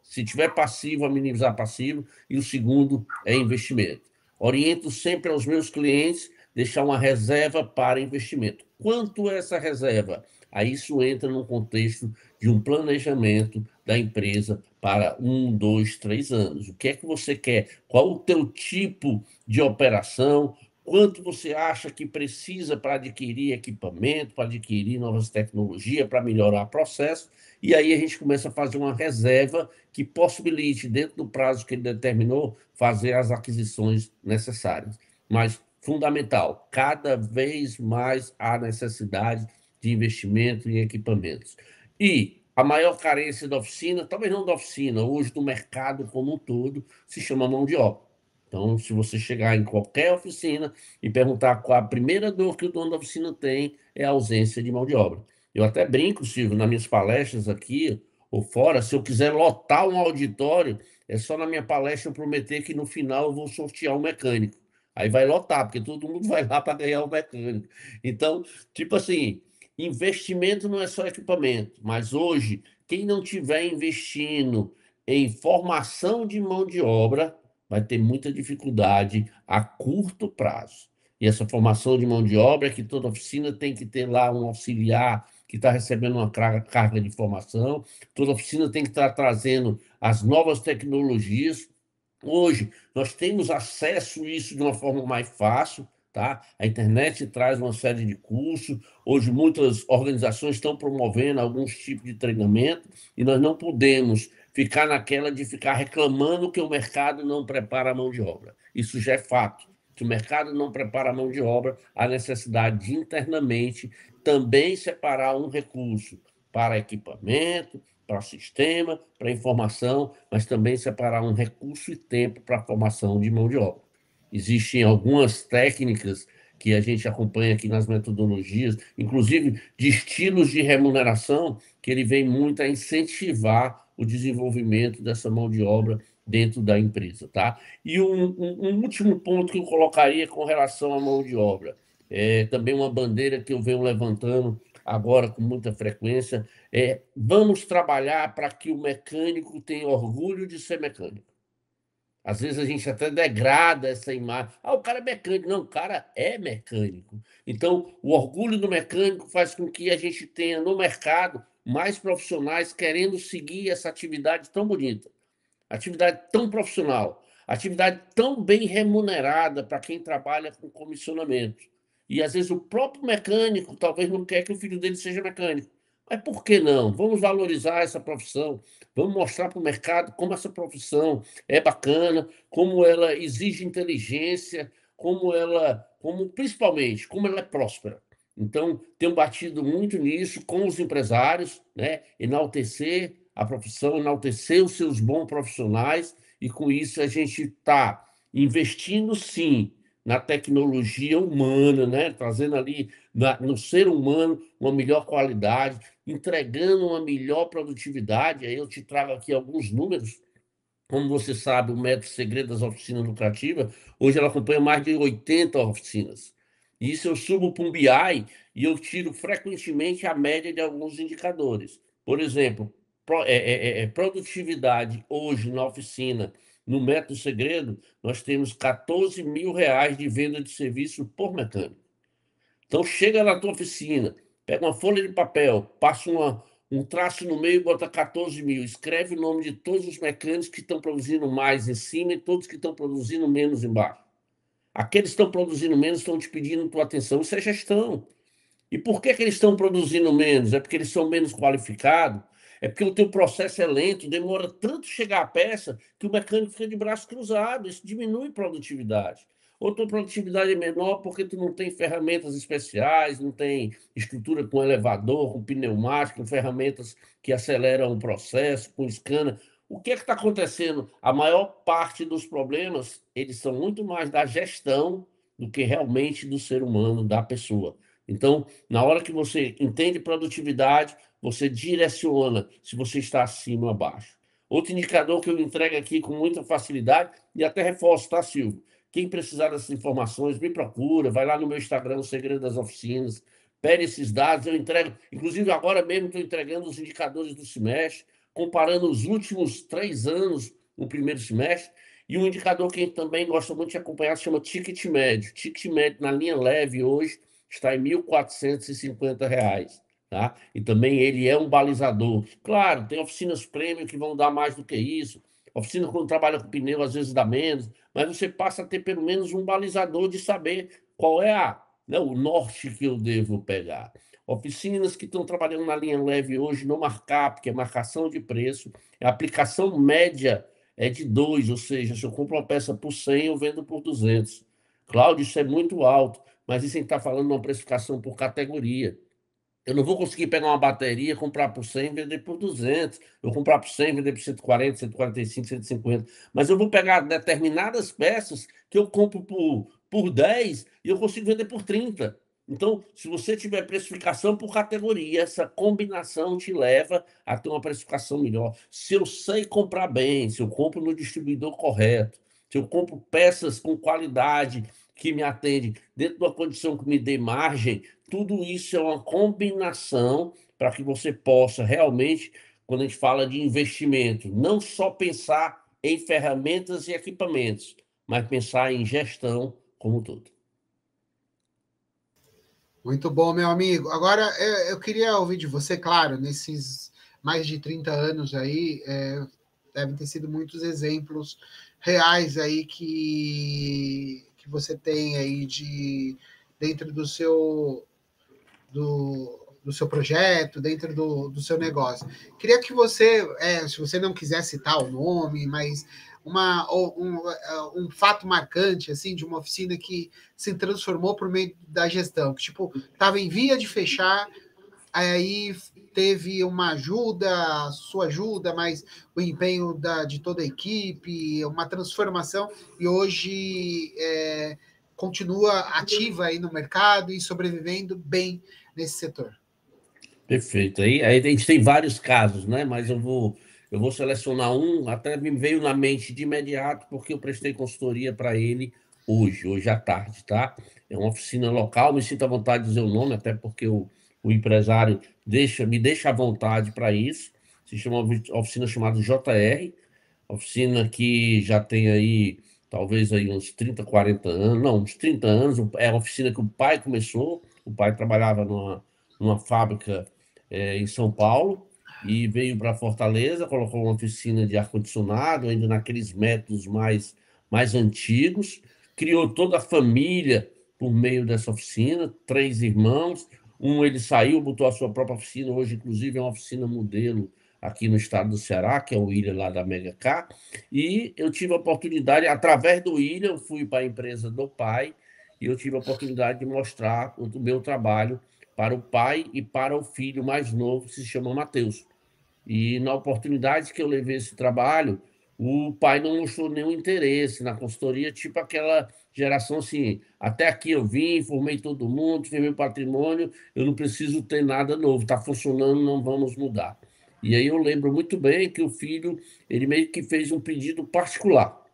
se tiver passivo, minimizar passivo, e o segundo é investimento. Oriento sempre aos meus clientes deixar uma reserva para investimento. Quanto é essa reserva? Aí isso entra no contexto de um planejamento da empresa para 1, 2, 3 anos. O que é que você quer? Qual o teu tipo de operação? Quanto você acha que precisa para adquirir equipamento, para adquirir novas tecnologias, para melhorar o processo? E aí a gente começa a fazer uma reserva que possibilite, dentro do prazo que ele determinou, fazer as aquisições necessárias. Mas, fundamental, cada vez mais há necessidade de investimento em equipamentos. E a maior carência da oficina, talvez não da oficina, hoje do mercado como um todo, se chama mão de obra. Então, se você chegar em qualquer oficina e perguntar qual a primeira dor que o dono da oficina tem, é a ausência de mão de obra. Eu até brinco, Silvio, nas minhas palestras aqui ou fora, se eu quiser lotar um auditório, é só na minha palestra eu prometer que no final eu vou sortear um mecânico. Aí vai lotar, porque todo mundo vai lá para ganhar o mecânico. Então, tipo assim, investimento não é só equipamento, mas hoje, quem não tiver investindo em formação de mão de obra, vai ter muita dificuldade a curto prazo. E essa formação de mão de obra é que toda oficina tem que ter lá um auxiliar que está recebendo uma carga de formação, toda oficina tem que estar trazendo as novas tecnologias. Hoje, nós temos acesso a isso de uma forma mais fácil, tá? A internet traz uma série de cursos. Hoje, muitas organizações estão promovendo alguns tipos de treinamento e nós não podemos ficar naquela de ficar reclamando que o mercado não prepara a mão de obra. Isso já é fato. Se o mercado não prepara a mão de obra, há necessidade de internamente também separar um recurso para equipamento, para sistema, para informação, mas também separar um recurso e tempo para a formação de mão de obra. Existem algumas técnicas que a gente acompanha aqui nas metodologias, inclusive de estilos de remuneração, que ele vem muito a incentivar o desenvolvimento dessa mão de obra dentro da empresa, tá? E um último ponto que eu colocaria com relação à mão de obra, é também uma bandeira que eu venho levantando agora com muita frequência, vamos trabalhar para que o mecânico tenha orgulho de ser mecânico. Às vezes a gente até degrada essa imagem. Ah, o cara é mecânico. Não, o cara é mecânico. Então, o orgulho do mecânico faz com que a gente tenha no mercado mais profissionais querendo seguir essa atividade tão bonita, atividade tão profissional, atividade tão bem remunerada para quem trabalha com comissionamento. E às vezes o próprio mecânico talvez não quer que o filho dele seja mecânico. Mas por que não? Vamos valorizar essa profissão, vamos mostrar para o mercado como essa profissão é bacana, como ela exige inteligência, como principalmente, como ela é próspera. Então, tenho batido muito nisso com os empresários, né? Enaltecer a profissão, enaltecer os seus bons profissionais, e com isso a gente está investindo, sim, na tecnologia humana, né? Trazendo ali no ser humano uma melhor qualidade, entregando uma melhor produtividade. Aí eu te trago aqui alguns números. Como você sabe, o método segredo das oficinas lucrativas, hoje ela acompanha mais de 80 oficinas. E isso eu subo para um BI e eu tiro frequentemente a média de alguns indicadores. Por exemplo, produtividade hoje na oficina, no método segredo, nós temos R$ 14.000 de venda de serviço por mecânico. Então, chega na tua oficina, pega uma folha de papel, passa um traço no meio e bota 14.000. Escreve o nome de todos os mecânicos que estão produzindo mais em cima e todos que estão produzindo menos embaixo. Aqueles que estão produzindo menos estão te pedindo tua atenção. Isso é gestão. E por que eles estão produzindo menos? É porque eles são menos qualificados? É porque o teu processo é lento, demora tanto chegar à peça que o mecânico fica de braço cruzado, isso diminui produtividade. Ou tua produtividade é menor porque tu não tem ferramentas especiais, não tem estrutura com elevador, com pneumático, com ferramentas que aceleram o processo, com scanner. O que é que está acontecendo? A maior parte dos problemas, eles são muito mais da gestão do que realmente do ser humano, da pessoa. Então, na hora que você entende produtividade, você direciona se você está acima ou abaixo. Outro indicador que eu entrego aqui com muita facilidade, e até reforço, tá, Silvio? Quem precisar dessas informações, me procura, vai lá no meu Instagram, o Segredo das Oficinas, pede esses dados, eu entrego. Inclusive, agora mesmo estou entregando os indicadores do semestre, comparando os últimos 3 anos no primeiro semestre. E um indicador que a gente também gosta muito de acompanhar se chama ticket médio. Ticket médio na linha leve hoje está em R$ 1.450. tá? E também ele é um balizador. Claro, tem oficinas premium que vão dar mais do que isso. Oficina, quando trabalha com pneu, às vezes dá menos, mas você passa a ter pelo menos um balizador de saber qual é né, o norte que eu devo pegar. Oficinas que estão trabalhando na linha leve hoje no markup, que é marcação de preço, a aplicação média é de 2, ou seja, se eu compro uma peça por 100, eu vendo por 200. Cláudio, isso é muito alto, mas isso a gente está falando de uma precificação por categoria. Eu não vou conseguir pegar uma bateria, comprar por 100 e vender por 200. Eu comprar por 100, vender por 140, 145, 150. Mas eu vou pegar determinadas peças que eu compro por 10 e eu consigo vender por 30. Então, se você tiver precificação por categoria, essa combinação te leva a ter uma precificação melhor. Se eu sei comprar bem, se eu compro no distribuidor correto, se eu compro peças com qualidade que me atende dentro de uma condição que me dê margem, tudo isso é uma combinação para que você possa realmente, quando a gente fala de investimento, não só pensar em ferramentas e equipamentos, mas pensar em gestão como um todo. Muito bom, meu amigo. Agora, eu queria ouvir de você, claro, nesses mais de 30 anos aí, devem ter sido muitos exemplos reais aí que você tem aí dentro do seu projeto, dentro do seu negócio. Queria que você, se você não quiser citar o nome, mas um fato marcante assim de uma oficina que se transformou por meio da gestão, que tipo estava em via de fechar, aí teve uma ajuda, sua ajuda, mas o empenho de toda a equipe, uma transformação e hoje continua ativa aí no mercado e sobrevivendo bem nesse setor. Perfeito. Aí a gente tem vários casos, né? Mas eu vou selecionar um, até me veio na mente de imediato, porque eu prestei consultoria para ele hoje à tarde, tá? É uma oficina local, me sinto à vontade de dizer o nome, até porque o empresário me deixa à vontade para isso. Se chama oficina chamada JR, oficina que já tem aí, talvez aí uns 30, 40 anos, não, uns 30 anos. É a oficina que o pai começou, o pai trabalhava numa fábrica em São Paulo e veio para Fortaleza, colocou uma oficina de ar-condicionado, ainda naqueles métodos mais antigos, criou toda a família por meio dessa oficina, 3 irmãos, ele saiu, botou a sua própria oficina, hoje inclusive é uma oficina modelo aqui no estado do Ceará, que é o William lá da Mega K, e eu tive a oportunidade, através do William, eu fui para a empresa do pai, e eu tive a oportunidade de mostrar o meu trabalho para o pai e para o filho mais novo, que se chama Matheus. E na oportunidade que eu levei esse trabalho, o pai não mostrou nenhum interesse na consultoria, tipo aquela geração assim, até aqui eu vim, formei todo mundo, fiz meu patrimônio, eu não preciso ter nada novo, está funcionando, não vamos mudar. E aí eu lembro muito bem que o filho, ele meio que fez um pedido particular.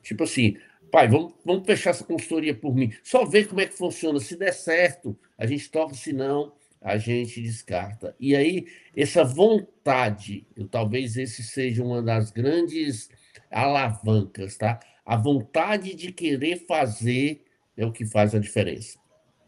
Tipo assim, pai, vamos fechar essa consultoria por mim. Só ver como é que funciona. Se der certo, a gente toca, se não, a gente descarta. E aí, essa vontade, talvez esse seja uma das grandes alavancas, tá? A vontade de querer fazer é o que faz a diferença.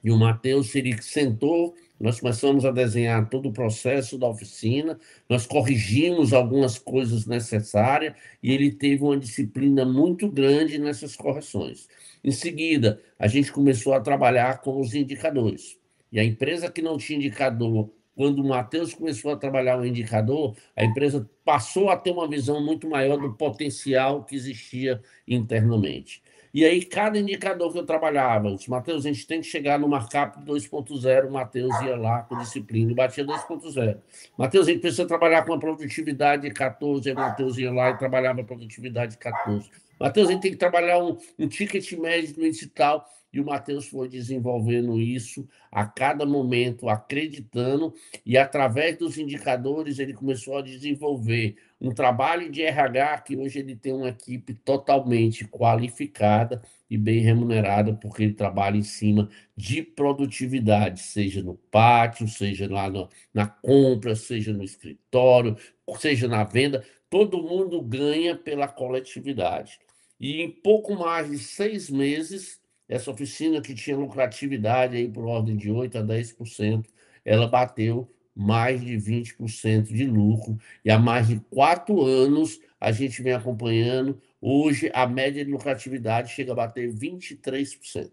E o Matheus, ele sentou, nós começamos a desenhar todo o processo da oficina, nós corrigimos algumas coisas necessárias e ele teve uma disciplina muito grande nessas correções. Em seguida, a gente começou a trabalhar com os indicadores. E a empresa que não tinha indicador, quando o Matheus começou a trabalhar o indicador, a empresa passou a ter uma visão muito maior do potencial que existia internamente. E aí, cada indicador que eu trabalhava, eu disse, Matheus, a gente tem que chegar no markup 2.0. O Matheus ia lá com disciplina e batia 2.0. Matheus, a gente precisa trabalhar com a produtividade de 14. Aí o Matheus ia lá e trabalhava a produtividade de 14. Matheus, a gente tem que trabalhar um ticket médio no índice tal. E o Matheus foi desenvolvendo isso a cada momento, acreditando, e através dos indicadores ele começou a desenvolver um trabalho de RH que hoje ele tem uma equipe totalmente qualificada e bem remunerada, porque ele trabalha em cima de produtividade, seja no pátio, seja lá na compra, seja no escritório, seja na venda, todo mundo ganha pela coletividade. E em pouco mais de 6 meses, essa oficina que tinha lucratividade aí por ordem de 8 a 10%, ela bateu mais de 20% de lucro, e há mais de 4 anos a gente vem acompanhando. Hoje, a média de lucratividade chega a bater 23%.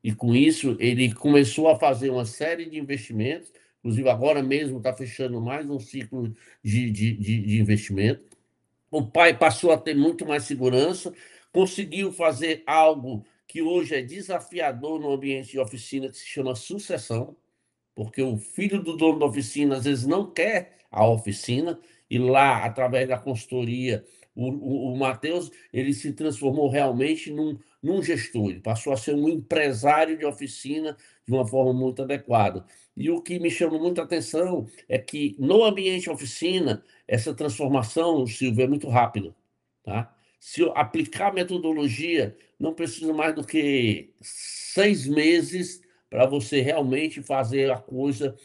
E com isso, ele começou a fazer uma série de investimentos, inclusive agora mesmo está fechando mais um ciclo de investimento. O pai passou a ter muito mais segurança, conseguiu fazer algo que hoje é desafiador no ambiente de oficina, que se chama sucessão, porque o filho do dono da oficina às vezes não quer a oficina, e lá, através da consultoria, o Matheus ele se transformou realmente num gestor, ele passou a ser um empresário de oficina de uma forma muito adequada. E o que me chama muita atenção é que no ambiente oficina, essa transformação, Silvio, é muito rápida. Tá? Se eu aplicar a metodologia, não precisa mais do que 6 meses para você realmente fazer a coisa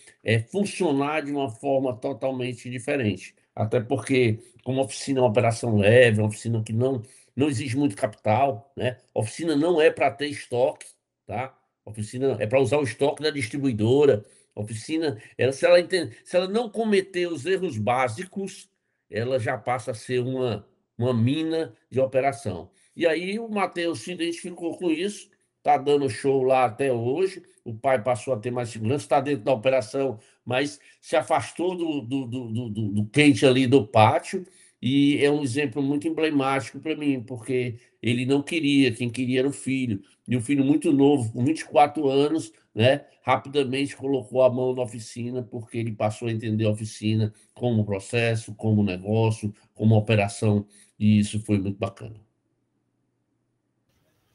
funcionar de uma forma totalmente diferente. Até porque, como a oficina é uma operação leve, uma oficina que não exige muito capital, né? A oficina não é para ter estoque, tá? A oficina é para usar o estoque da distribuidora. A oficina, se ela não cometer os erros básicos, ela já passa a ser uma mina de operação. E aí o Matheus se identificou com isso, está dando show lá até hoje. O pai passou a ter mais segurança, está dentro da operação, mas se afastou do quente ali do pátio. E é um exemplo muito emblemático para mim, porque ele não queria, quem queria era o filho. E o filho muito novo, com 24 anos, né, rapidamente colocou a mão na oficina, porque ele passou a entender a oficina como processo, como negócio, como operação, e isso foi muito bacana.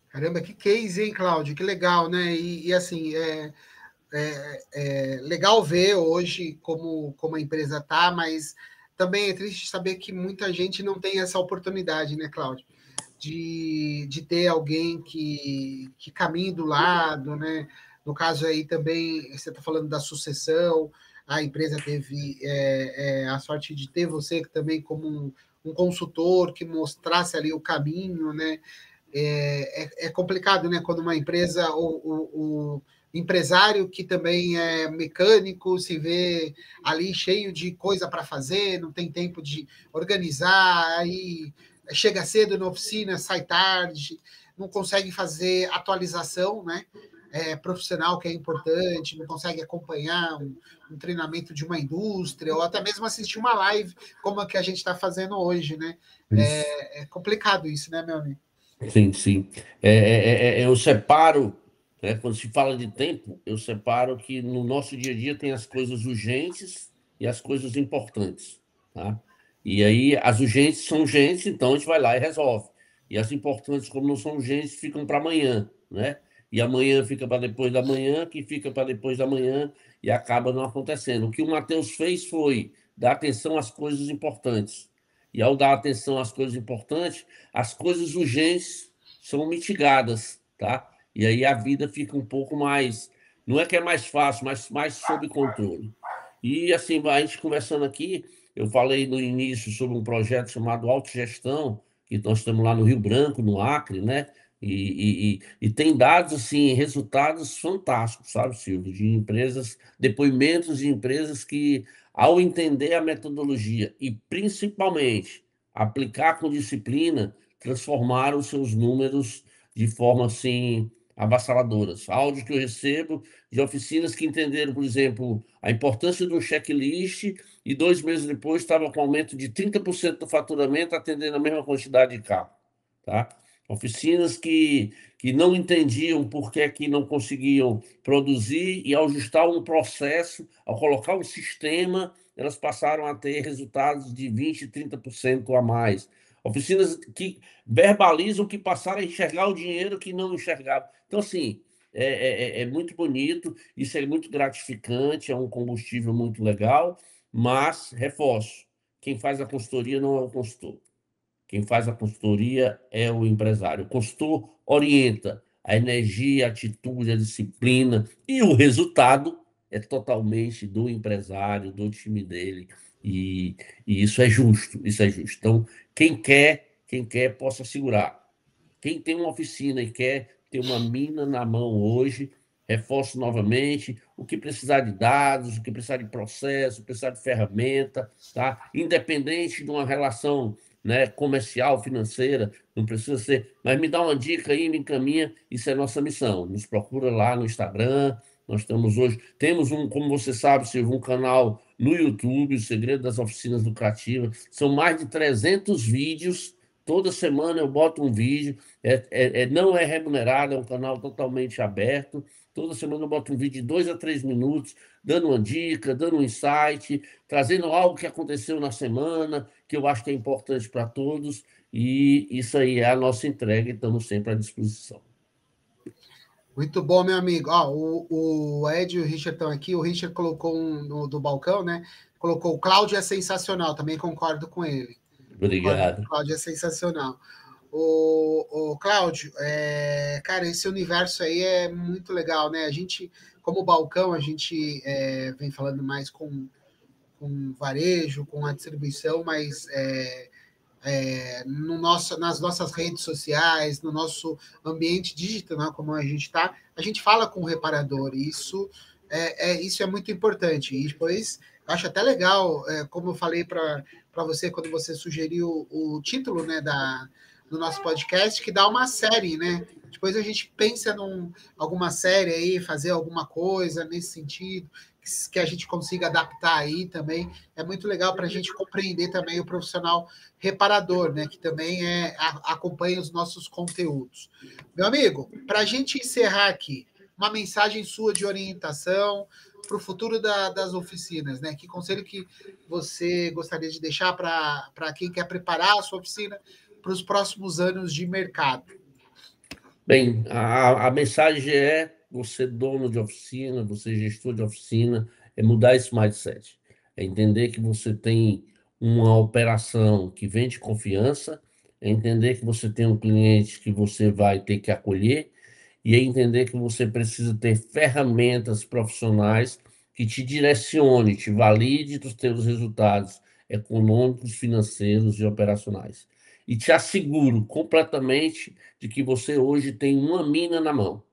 Caramba, que case, hein, Cláudio? Que legal, né? E assim, é legal ver hoje como a empresa está, mas também é triste saber que muita gente não tem essa oportunidade, né, Cláudio? De ter alguém que caminhe do lado, né? No caso aí também, você está falando da sucessão, a empresa teve a sorte de ter você também como um consultor que mostrasse ali o caminho, né? É complicado, né? Quando uma empresa, o empresário que também é mecânico se vê ali cheio de coisa para fazer, não tem tempo de organizar, aí chega cedo na oficina, sai tarde, não consegue fazer atualização, né? Profissional que é importante, não consegue acompanhar um treinamento de uma indústria, ou até mesmo assistir uma live como a que a gente está fazendo hoje, né? Isso. É complicado isso, né, meu amigo? Sim, sim. Eu separo, né, quando se fala de tempo, eu separo que no nosso dia a dia tem as coisas urgentes e as coisas importantes, tá? E aí as urgentes são urgentes, então a gente vai lá e resolve. E as importantes, como não são urgentes, ficam para amanhã, né? E amanhã fica para depois da manhã, que fica para depois da manhã, e acaba não acontecendo. O que o Matheus fez foi dar atenção às coisas importantes. E ao dar atenção às coisas importantes, as coisas urgentes são mitigadas, tá? E aí a vida fica um pouco mais, não é que é mais fácil, mas mais sob controle. E assim, a gente conversando aqui, eu falei no início sobre um projeto chamado Autogestão, que nós estamos lá no Rio Branco, no Acre, né? E tem dados, assim, resultados fantásticos, sabe, Silvio, de empresas, depoimentos de empresas que, ao entender a metodologia e principalmente aplicar com disciplina, transformaram seus números de forma assim avassaladoras. Áudio que eu recebo de oficinas que entenderam, por exemplo, a importância do checklist e 2 meses depois estava com aumento de 30% do faturamento atendendo a mesma quantidade de carro. Tá? Oficinas que não entendiam por que, que não conseguiam produzir e ao ajustar um processo, ao colocar um sistema, elas passaram a ter resultados de 20%, 30% a mais. Oficinas que verbalizam que passaram a enxergar o dinheiro que não enxergavam. Então, assim, é muito bonito, isso é muito gratificante, é um combustível muito legal, mas, reforço, quem faz a consultoria não é o consultor. Quem faz a consultoria é o empresário. O consultor orienta a energia, a atitude, a disciplina, e o resultado é totalmente do empresário, do time dele. E isso é justo, isso é justo. Então, quem quer, possa segurar. Quem tem uma oficina e quer ter uma mina na mão hoje, reforço novamente, o que precisar de dados, o que precisar de processo, precisar de ferramenta, tá? Independente de uma relação, né, comercial, financeira, não precisa ser, mas me dá uma dica aí, me encaminha, isso é nossa missão. Nos procura lá no Instagram, nós estamos hoje, temos como você sabe, Silvio, um canal no YouTube, O Segredo das Oficinas Lucrativas, são mais de 300 vídeos, toda semana eu boto um vídeo, não é remunerado, é um canal totalmente aberto, toda semana eu boto um vídeo de 2 a 3 minutos, dando uma dica, dando um insight, trazendo algo que aconteceu na semana, que eu acho que é importante para todos, e isso aí é a nossa entrega, e estamos sempre à disposição. Muito bom, meu amigo. Ó, o Ed e o Richard estão aqui. O Richard colocou do balcão, né? Colocou o Cláudio é sensacional. Também concordo com ele. Obrigado. O Cláudio é sensacional. O Cláudio, cara, esse universo aí é muito legal, né? A gente, como balcão, a gente vem falando mais com varejo, com a distribuição, mas nas nossas redes sociais, no nosso ambiente digital, né, como a gente está, a gente fala com o reparador, e isso é muito importante. E depois, eu acho até legal, como eu falei para você, quando você sugeriu o título, né, do nosso podcast, que dá uma série, né? Depois a gente pensa alguma série aí, fazer alguma coisa nesse sentido, que a gente consiga adaptar aí também. É muito legal para a gente compreender também o profissional reparador, né? Que também acompanha os nossos conteúdos. Meu amigo, para a gente encerrar aqui, uma mensagem sua de orientação para o futuro das oficinas, né? Que conselho que você gostaria de deixar para quem quer preparar a sua oficina para os próximos anos de mercado? Bem, a mensagem é: você dono de oficina, você gestor de oficina, é mudar esse mindset. É entender que você tem uma operação que vende confiança, é entender que você tem um cliente que você vai ter que acolher, e é entender que você precisa ter ferramentas profissionais que te direcione, te valide os teus resultados econômicos, financeiros e operacionais. E te asseguro completamente de que você hoje tem uma mina na mão.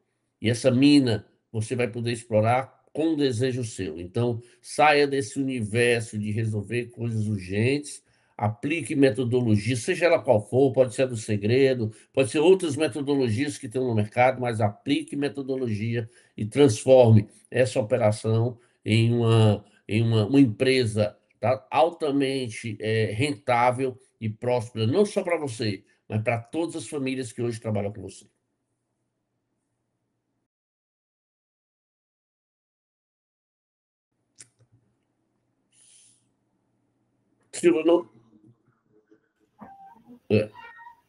E essa mina você vai poder explorar com um desejo seu. Então, saia desse universo de resolver coisas urgentes, aplique metodologia, seja ela qual for, pode ser a do segredo, pode ser outras metodologias que estão no mercado, mas aplique metodologia e transforme essa operação em uma empresa, tá, altamente rentável e próspera, não só para você, mas para todas as famílias que hoje trabalham com você. Silvio, não...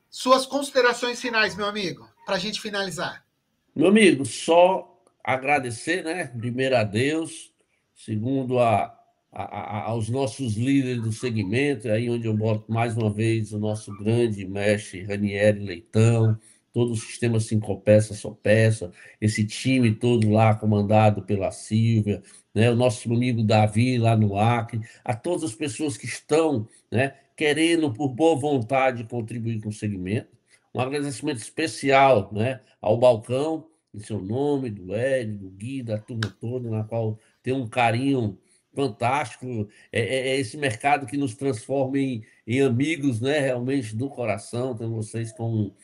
Suas considerações finais, meu amigo, para a gente finalizar. Meu amigo, só agradecer, né? Primeiro a Deus, segundo aos nossos líderes do segmento, aí onde eu boto mais uma vez o nosso grande mestre Ranieri Leitão, todo o sistema Cinco Peça, Só Peça, esse time todo lá comandado pela Silvia, né? O nosso amigo Davi lá no Acre, a todas as pessoas que estão, né, querendo por boa vontade contribuir com o segmento. Um agradecimento especial, né, ao Balcão, em seu nome, do Ed, do Gui, da turma toda, na qual tem um carinho fantástico. É esse mercado que nos transforma em amigos, né, realmente do coração. Tem vocês como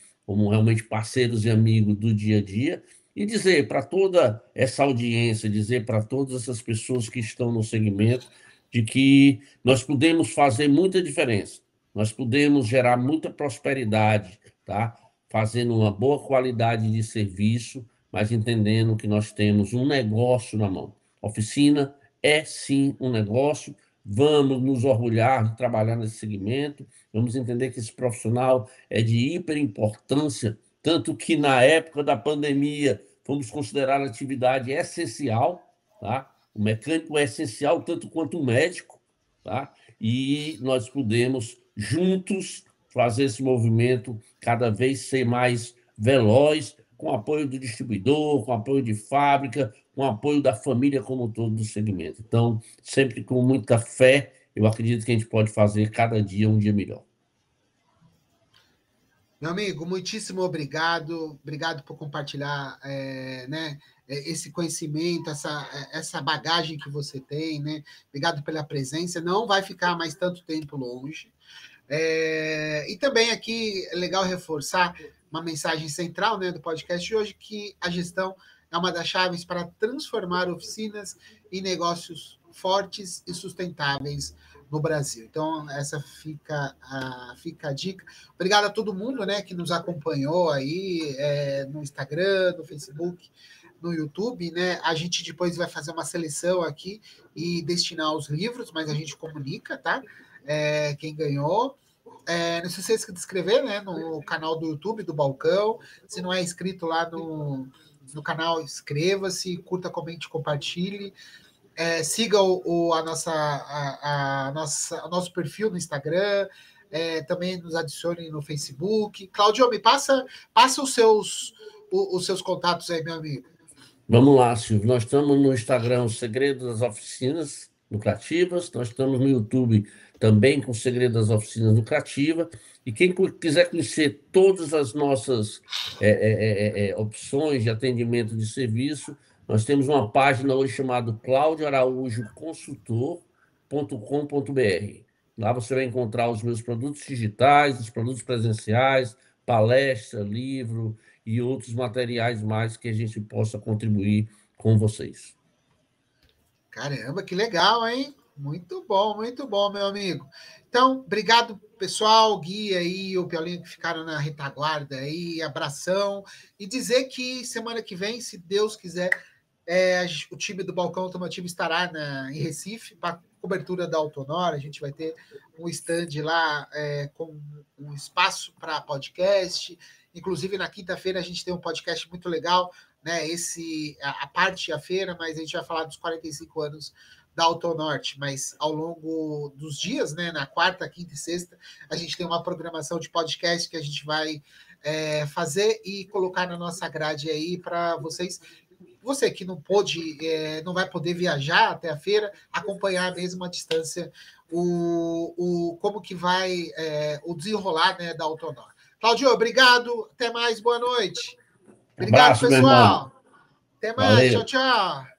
realmente parceiros e amigos do dia a dia. E dizer para toda essa audiência, dizer para todas essas pessoas que estão no segmento, de que nós podemos fazer muita diferença, nós podemos gerar muita prosperidade, tá? Fazendo uma boa qualidade de serviço, mas entendendo que nós temos um negócio na mão. Oficina é sim um negócio. Vamos nos orgulhar de trabalhar nesse segmento. Vamos entender que esse profissional é de hiper importância, tanto que na época da pandemia fomos considerar a atividade essencial, tá? O mecânico é essencial tanto quanto o médico, tá? E nós podemos juntos fazer esse movimento cada vez ser mais veloz, com apoio do distribuidor, com apoio de fábrica, com apoio da família como um todo do segmento. Então, sempre com muita fé, eu acredito que a gente pode fazer cada dia um dia melhor. Meu amigo, muitíssimo obrigado. Obrigado por compartilhar, né, esse conhecimento, essa bagagem que você tem, né? Obrigado pela presença. Não vai ficar mais tanto tempo longe. E também aqui é legal reforçar uma mensagem central, né, do podcast de hoje, que a gestão é uma das chaves para transformar oficinas em negócios fortes e sustentáveis no Brasil. Então, essa fica a dica. Obrigado a todo mundo, né, que nos acompanhou aí no Instagram, no Facebook, no YouTube, né? A gente depois vai fazer uma seleção aqui e destinar os livros, mas a gente comunica, tá? Quem ganhou. Não sei se você se inscrever, né, no canal do YouTube do Balcão. Se não é inscrito lá no canal, inscreva-se, curta, comente, compartilhe. Siga o nosso perfil no Instagram. Também nos adicione no Facebook. Claudio, me passa os seus contatos aí, meu amigo. Vamos lá, Silvio. Nós estamos no Instagram, o Segredo das Oficinas Lucrativas. Nós estamos no YouTube também com o Segredo das Oficinas Lucrativas. E quem quiser conhecer todas as nossas opções de atendimento de serviço, nós temos uma página hoje chamada claudioaraújoconsultor.com.br. Lá você vai encontrar os meus produtos digitais, os produtos presenciais, palestra, livro e outros materiais mais que a gente possa contribuir com vocês. Caramba, que legal, hein? Muito bom, meu amigo. Então, obrigado, pessoal, Gui aí, o Piolinho que ficaram na retaguarda aí, abração. E dizer que semana que vem, se Deus quiser, o time do Balcão Automotivo estará em Recife para cobertura da Autonor. A gente vai ter um stand lá com um espaço para podcast. Inclusive, na quinta-feira, a gente tem um podcast muito legal, né? A parte a feira, mas a gente vai falar dos 45 anos da Autonorte, mas ao longo dos dias, né, na quarta, quinta e sexta, a gente tem uma programação de podcast que a gente vai fazer e colocar na nossa grade aí para vocês. Você que não pôde, não vai poder viajar até a feira, acompanhar mesmo à distância como que vai o desenrolar, né, da Autonor. Claudio, obrigado. Até mais. Boa noite. Obrigado, Abraço, pessoal. Até mais. Valeu. Tchau, tchau.